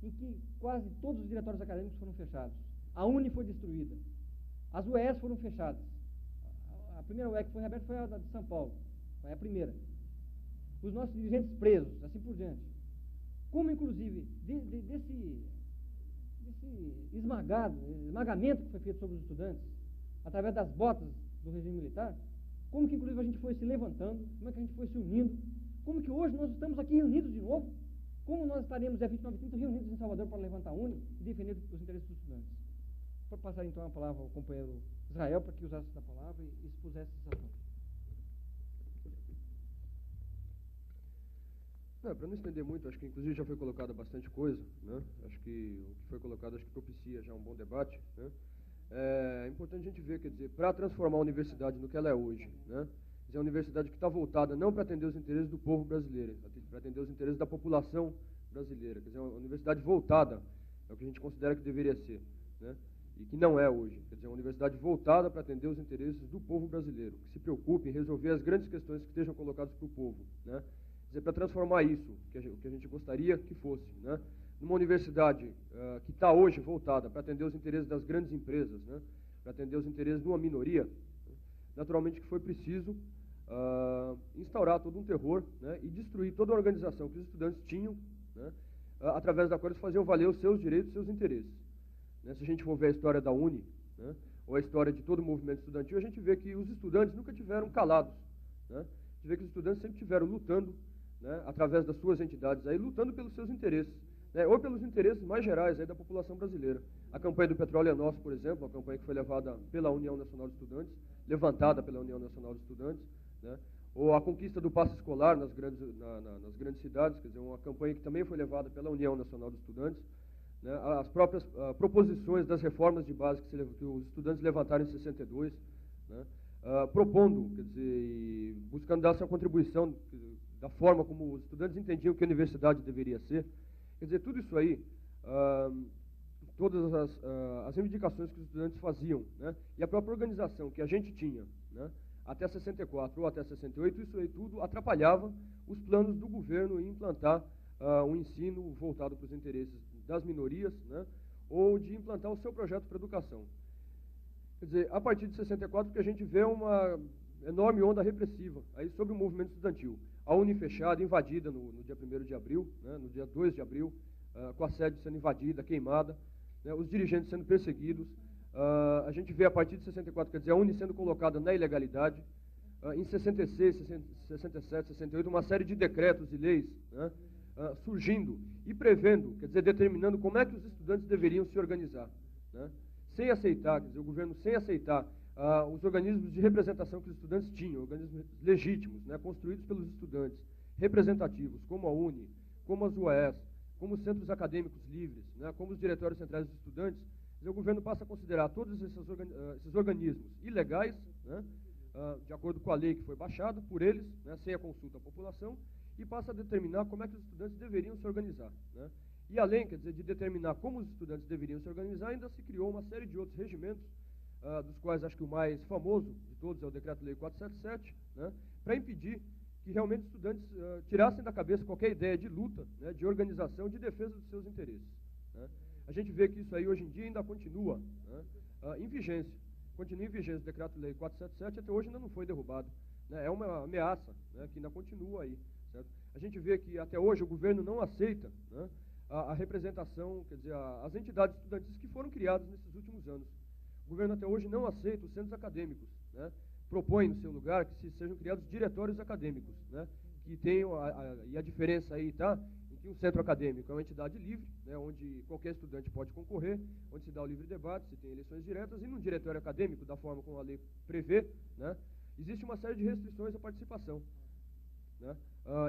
em que quase todos os diretórios acadêmicos foram fechados. A UNE foi destruída. As UES foram fechadas. A primeira UE que foi reaberta foi a de São Paulo. Foi a primeira. Os nossos dirigentes presos, assim por diante. Como, inclusive, desse esmagamento que foi feito sobre os estudantes, através das botas do regime militar, como que, inclusive, a gente foi se levantando, como é que a gente foi se unindo, como que hoje nós estamos aqui reunidos de novo, como nós estaremos, dia 29 e 30, reunidos em Salvador para levantar a UNE e defender os interesses dos estudantes. Vou passar, então, a palavra ao companheiro Israel para que usasse essa palavra e expusesse esse assunto. Para não estender muito, acho que inclusive já foi colocada bastante coisa, né? Acho que o que foi colocado acho que propicia já um bom debate, né? É importante a gente ver, quer dizer, para transformar a universidade no que ela é hoje, né? Quer dizer, a universidade que está voltada não para atender os interesses do povo brasileiro, para atender os interesses da população brasileira, quer dizer, uma universidade voltada é o que a gente considera que deveria ser, né? E que não é hoje, quer dizer, uma universidade voltada para atender os interesses do povo brasileiro, que se preocupe em resolver as grandes questões que estejam colocadas para o povo, né? Quer dizer, para transformar isso, o que a gente gostaria que fosse, né? Numa universidade que está hoje voltada para atender os interesses das grandes empresas, né? Para atender os interesses de uma minoria, naturalmente que foi preciso instaurar todo um terror, né? E destruir toda a organização que os estudantes tinham, né? Através da qual eles faziam valer os seus direitos e seus interesses. Né? Se a gente for ver a história da UNE, né? Ou a história de todo o movimento estudantil, a gente vê que os estudantes nunca tiveram calados, né? A gente vê que os estudantes sempre tiveram lutando, né, através das suas entidades, aí, lutando pelos seus interesses, né, ou pelos interesses mais gerais aí, da população brasileira. A campanha do Petróleo é Nosso, por exemplo, uma campanha que foi levada pela União Nacional de Estudantes, levantada pela União Nacional de Estudantes, né, ou a conquista do passe escolar nas grandes cidades, quer dizer, uma campanha que também foi levada pela União Nacional de Estudantes, né, as próprias proposições das reformas de base que os estudantes levantaram em 62, né, propondo, quer dizer, buscando dar sua contribuição da forma como os estudantes entendiam que a universidade deveria ser. Quer dizer, tudo isso aí, todas as reivindicações que os estudantes faziam, né, e a própria organização que a gente tinha, né, até 64 ou até 68, isso aí tudo atrapalhava os planos do governo em implantar um ensino voltado para os interesses das minorias, né, ou de implantar o seu projeto para a educação. Quer dizer, a partir de 64 que a gente vê uma enorme onda repressiva aí sobre o movimento estudantil. A UNE fechada, invadida no dia 1º de abril, né, no dia 2 de abril, com a sede sendo invadida, queimada, né, os dirigentes sendo perseguidos. A gente vê a partir de 64, quer dizer, a UNE sendo colocada na ilegalidade. Em 66, 67, 68, uma série de decretos e leis, né, surgindo e prevendo, quer dizer, determinando como é que os estudantes deveriam se organizar, né, sem aceitar, quer dizer, o governo sem aceitar os organismos de representação que os estudantes tinham, organismos legítimos, né, construídos pelos estudantes, representativos, como a UNE, como as UES, como os centros acadêmicos livres, né, como os diretórios centrais dos estudantes, o governo passa a considerar todos esses organismos ilegais, né, de acordo com a lei que foi baixada por eles, né, sem a consulta à população, e passa a determinar como é que os estudantes deveriam se organizar, né. E além, quer dizer, de determinar como os estudantes deveriam se organizar, ainda se criou uma série de outros regimentos, dos quais acho que o mais famoso de todos é o Decreto-Lei 477, né, para impedir que realmente os estudantes tirassem da cabeça qualquer ideia de luta, né, de organização, de defesa dos seus interesses, né. A gente vê que isso aí hoje em dia ainda continua, né, em vigência. Continua em vigência o Decreto-Lei 477, até hoje ainda não foi derrubado, né. É uma ameaça, né, que ainda continua aí, certo? A gente vê que até hoje o governo não aceita, né, a representação, quer dizer, as entidades estudantis que foram criadas nesses últimos anos. O governo até hoje não aceita os centros acadêmicos, né? Propõe no seu lugar que sejam criados diretórios acadêmicos, né? Que tenham, e a diferença aí está em que um centro acadêmico é uma entidade livre, né? Onde qualquer estudante pode concorrer, onde se dá o livre debate, se tem eleições diretas, e num diretório acadêmico, da forma como a lei prevê, né? Existe uma série de restrições à participação, né?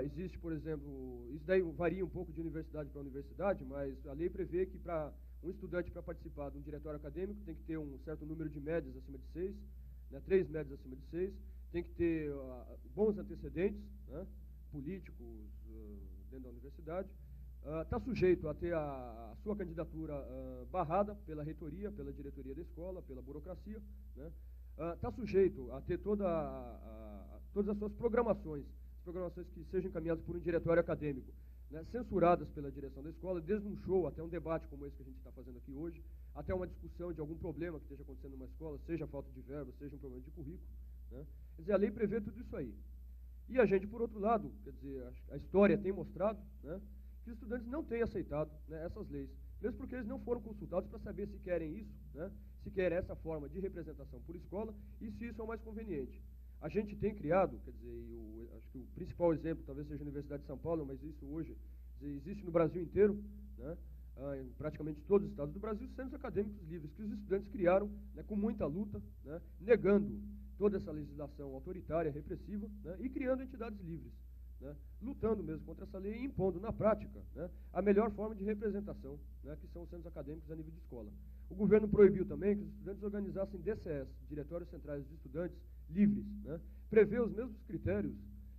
Existe, por exemplo, isso daí varia um pouco de universidade para universidade, mas a lei prevê que para Um estudante, para participar de um diretório acadêmico, tem que ter um certo número de médias acima de 6, né, 3 médias acima de 6, tem que ter bons antecedentes, né, políticos dentro da universidade, está sujeito a ter a sua candidatura barrada pela reitoria, pela diretoria da escola, pela burocracia, né, está sujeito a ter todas as suas programações que sejam encaminhadas por um diretório acadêmico, né, censuradas pela direção da escola, desde um show até um debate como esse que a gente está fazendo aqui hoje, até uma discussão de algum problema que esteja acontecendo numa escola, seja falta de verba, seja um problema de currículo, né. Quer dizer, a lei prevê tudo isso aí. E a gente, por outro lado, quer dizer, a história tem mostrado, né, que os estudantes não têm aceitado, né, essas leis, mesmo porque eles não foram consultados para saber se querem isso, né, se querem essa forma de representação por escola e se isso é o mais conveniente. A gente tem criado, quer dizer, acho que o principal exemplo talvez seja a Universidade de São Paulo, mas isso hoje existe no Brasil inteiro, né, em praticamente todos os estados do Brasil, centros acadêmicos livres, que os estudantes criaram, né, com muita luta, né, negando toda essa legislação autoritária, repressiva, né, e criando entidades livres, né, lutando mesmo contra essa lei e impondo na prática, né, a melhor forma de representação, né, que são os centros acadêmicos a nível de escola. O governo proibiu também que os estudantes organizassem DCS, Diretórios Centrais de Estudantes, livres, né, prevê os mesmos critérios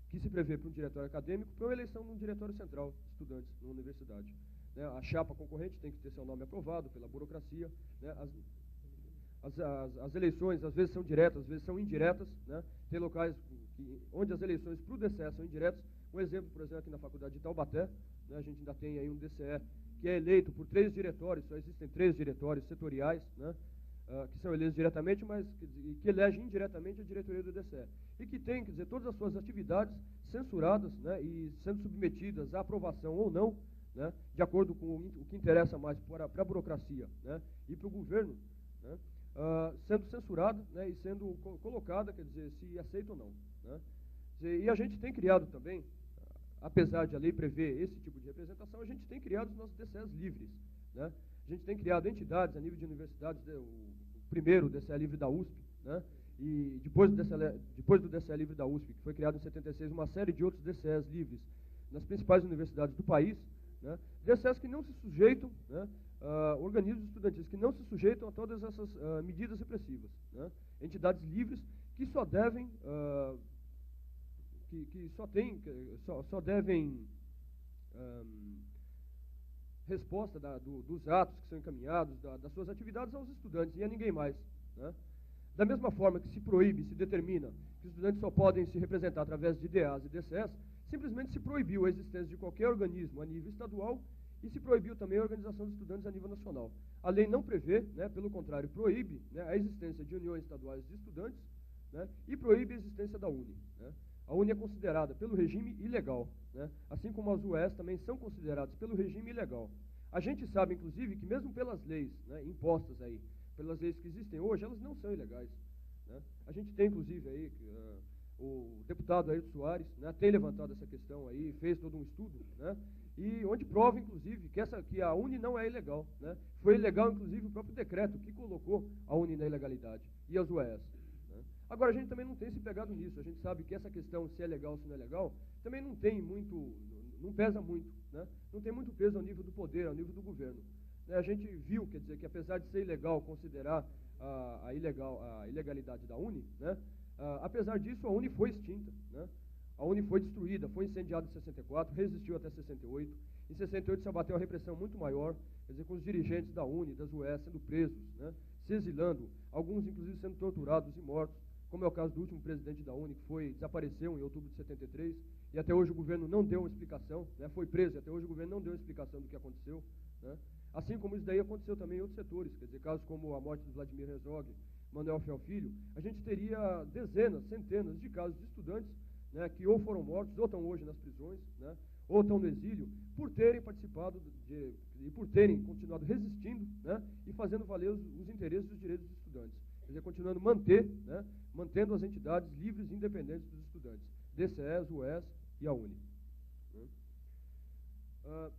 que se prevê para um diretório acadêmico para uma eleição de um diretório central de estudantes numa universidade. Né, a chapa concorrente tem que ter seu nome aprovado pela burocracia, né, as eleições às vezes são diretas, às vezes são indiretas, né, tem locais onde as eleições para o DCE são indiretas. Um exemplo, por exemplo, aqui na Faculdade de Taubaté, né, a gente ainda tem aí um DCE que é eleito por 3 diretórios, só existem 3 diretórios setoriais, né, que são eleitos diretamente, mas que elegem indiretamente a diretoria do DCE. E que tem, quer dizer, todas as suas atividades censuradas, né, e sendo submetidas à aprovação ou não, né, de acordo com o que interessa mais para a burocracia, né, e para o governo, né, sendo censurada, né, e sendo colocada, quer dizer, se aceita ou não. Né. E a gente tem criado também, apesar de a lei prever esse tipo de representação, a gente tem criado os nossos DCEs livres. Né. A gente tem criado entidades a nível de universidades, o primeiro DCE livre da USP, né, e depois do DCE livre da USP, que foi criado em 76, uma série de outros DCEs livres nas principais universidades do país, né, DCEs que não se sujeitam, né, organismos estudantis que não se sujeitam a todas essas medidas repressivas, né, entidades livres que só devem só devem resposta dos atos que são encaminhados, das suas atividades aos estudantes e a ninguém mais. Né? Da mesma forma que se proíbe, se determina que os estudantes só podem se representar através de DAs e DCS, simplesmente se proibiu a existência de qualquer organismo a nível estadual e se proibiu também a organização de estudantes a nível nacional. A lei não prevê, né, pelo contrário, proíbe, né, a existência de uniões estaduais de estudantes, né, e proíbe a existência da UNE. Né? A UNE é considerada pelo regime ilegal, né, assim como as UES também são consideradas pelo regime ilegal. A gente sabe, inclusive, que mesmo pelas leis, né, impostas aí, pelas leis que existem hoje, elas não são ilegais. Né? A gente tem, inclusive, aí o deputado Ayrton Soares, né, tem levantado essa questão aí, fez todo um estudo, né, e onde prova, inclusive, que a UNE não é ilegal. Né? Foi ilegal, inclusive, o próprio decreto que colocou a UNE na ilegalidade e as UES. Né? Agora, a gente também não tem se pegado nisso. A gente sabe que essa questão, se é legal ou se não é legal, também não tem muito, não pesa muito. Né? Não tem muito peso ao nível do poder, ao nível do governo. Né? A gente viu, quer dizer, que apesar de ser ilegal considerar a ilegalidade da UNE, né? Apesar disso, a UNE foi extinta. Né? A UNE foi destruída, foi incendiada em 64, resistiu até 68. Em 68 se abateu a repressão muito maior, quer dizer, com os dirigentes da UNE, das UES, sendo presos, né, se exilando, alguns inclusive sendo torturados e mortos, como é o caso do último presidente da UNE, que desapareceu em outubro de 73, e até hoje o governo não deu uma explicação, né, foi preso, e até hoje o governo não deu uma explicação do que aconteceu. Né. Assim como isso daí aconteceu também em outros setores, quer dizer, casos como a morte de Vladimir Herzog, Manuel Fiel Filho, a gente teria dezenas, centenas de casos de estudantes, né, que ou foram mortos, ou estão hoje nas prisões, né, ou estão no exílio, por terem participado e por terem continuado resistindo, né, e fazendo valer os interesses e os direitos dos estudantes. Quer dizer, continuando mantendo as entidades livres e independentes dos estudantes, DCEs, UES e a UNE. Né.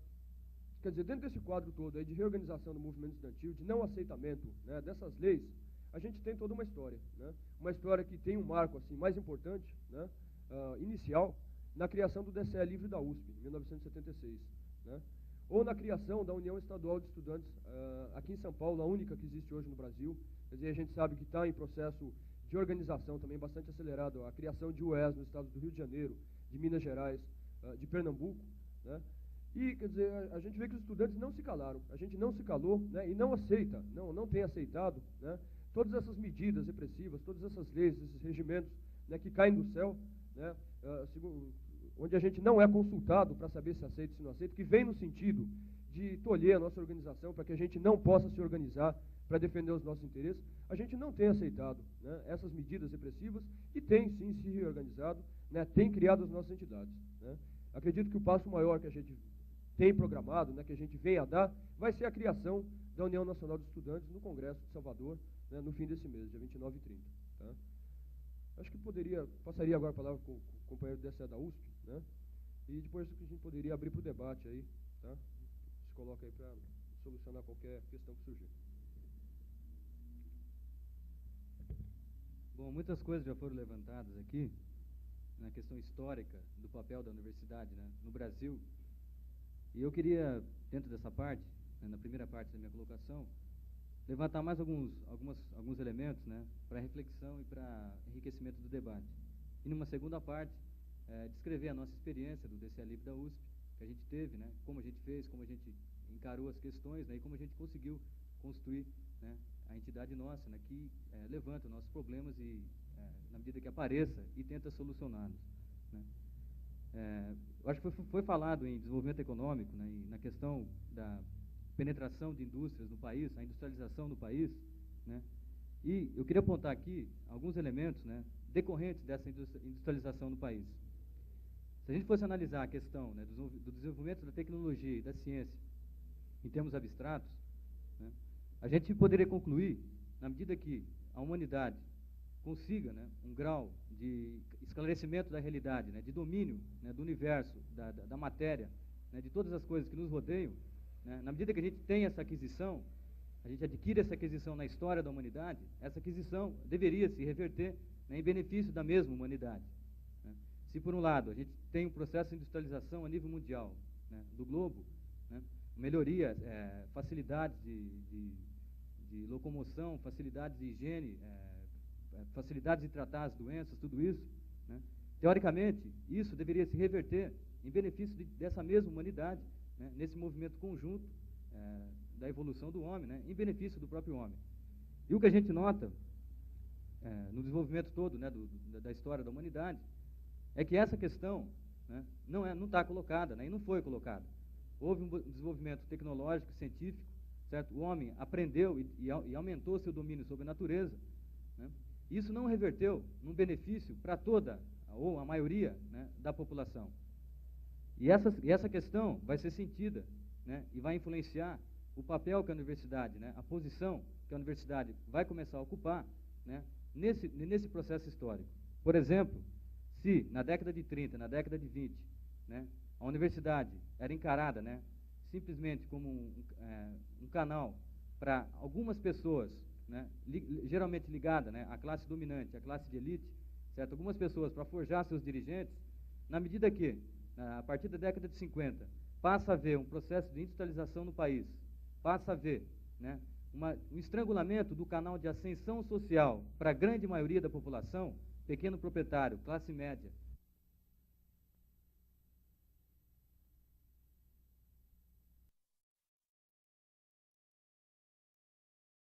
Quer dizer, dentro desse quadro todo aí de reorganização do movimento estudantil, de não aceitamento, né, dessas leis, a gente tem toda uma história. Né, uma história que tem um marco assim, mais importante, né, inicial, na criação do DCE livre da USP, em 1976. Né? ou na criação da União Estadual de Estudantes aqui em São Paulo, a única que existe hoje no Brasil. Quer dizer, a gente sabe que está em processo de organização também bastante acelerado, a criação de UES no estado do Rio de Janeiro, de Minas Gerais, de Pernambuco, né? E, quer dizer, a gente vê que os estudantes não se calaram, a gente não se calou, né? E não aceita, não tem aceitado, né? Todas essas medidas repressivas, todas essas leis, esses regimentos, né, que caem do céu, né? Onde a gente não é consultado para saber se aceita ou se não aceita, que vem no sentido de tolher a nossa organização para que a gente não possa se organizar para defender os nossos interesses, a gente não tem aceitado, né, essas medidas repressivas e tem sim se reorganizado, né, tem criado as nossas entidades, né. Acredito que o passo maior que a gente tem programado, né, que a gente vem a dar, vai ser a criação da União Nacional de Estudantes no Congresso de Salvador, né, no fim desse mês, dia 29 e 30. Tá? Acho que passaria agora a palavra com o companheiro do DCE da USP, né, e depois a gente poderia abrir para o debate aí, tá? Se coloca aí para solucionar qualquer questão que surgir. Bom, muitas coisas já foram levantadas aqui, na questão histórica do papel da universidade, né, no Brasil. E eu queria, dentro dessa parte, né, na primeira parte da minha colocação, levantar mais alguns elementos, né, para reflexão e para enriquecimento do debate. E numa segunda parte, descrever a nossa experiência do DCE Livre da USP, que a gente teve, né, como a gente fez, como a gente encarou as questões, né, e como a gente conseguiu construir, né, a entidade nossa, né, que levanta os nossos problemas e, na medida que apareça, e tenta solucioná-los. Né. Eu acho que foi falado em desenvolvimento econômico, né, e na questão da penetração de indústrias no país, a industrialização no país, né, e eu queria apontar aqui alguns elementos, né, decorrentes dessa industrialização no país. Se a gente fosse analisar a questão, né, do desenvolvimento da tecnologia e da ciência em termos abstratos, né, a gente poderia concluir, na medida que a humanidade consiga, né, um grau de esclarecimento da realidade, né, de domínio, né, do universo, da matéria, né, de todas as coisas que nos rodeiam, né, na medida que a gente tem essa aquisição, a gente adquire essa aquisição na história da humanidade, essa aquisição deveria se reverter, né, em benefício da mesma humanidade. Né. Se, por um lado, a gente tem um processo de industrialização a nível mundial, né, do globo, né, melhoria, facilidades de locomoção, facilidades de higiene, facilidades de tratar as doenças, tudo isso, né, teoricamente, isso deveria se reverter em benefício dessa mesma humanidade, né, nesse movimento conjunto da evolução do homem, né, em benefício do próprio homem. E o que a gente nota no desenvolvimento todo, né, da história da humanidade é que essa questão, né, não está colocada, né, e não foi colocada. Houve um desenvolvimento tecnológico, científico, certo? O homem aprendeu e aumentou seu domínio sobre a natureza, né? Isso não reverteu num benefício para toda, ou a maioria, né, da população. E essa questão vai ser sentida, né, e vai influenciar o papel que a universidade, né, a posição que a universidade vai começar a ocupar, né, nesse processo histórico. Por exemplo, se na década de 30, na década de 20, né, a universidade era encarada, né, simplesmente como um canal para algumas pessoas, né, geralmente ligada, né, à classe dominante, à classe de elite, certo? Algumas pessoas para forjar seus dirigentes, na medida que, a partir da década de 50, passa a haver um processo de industrialização no país, passa a haver, né, um estrangulamento do canal de ascensão social para a grande maioria da população, pequeno proprietário, classe média,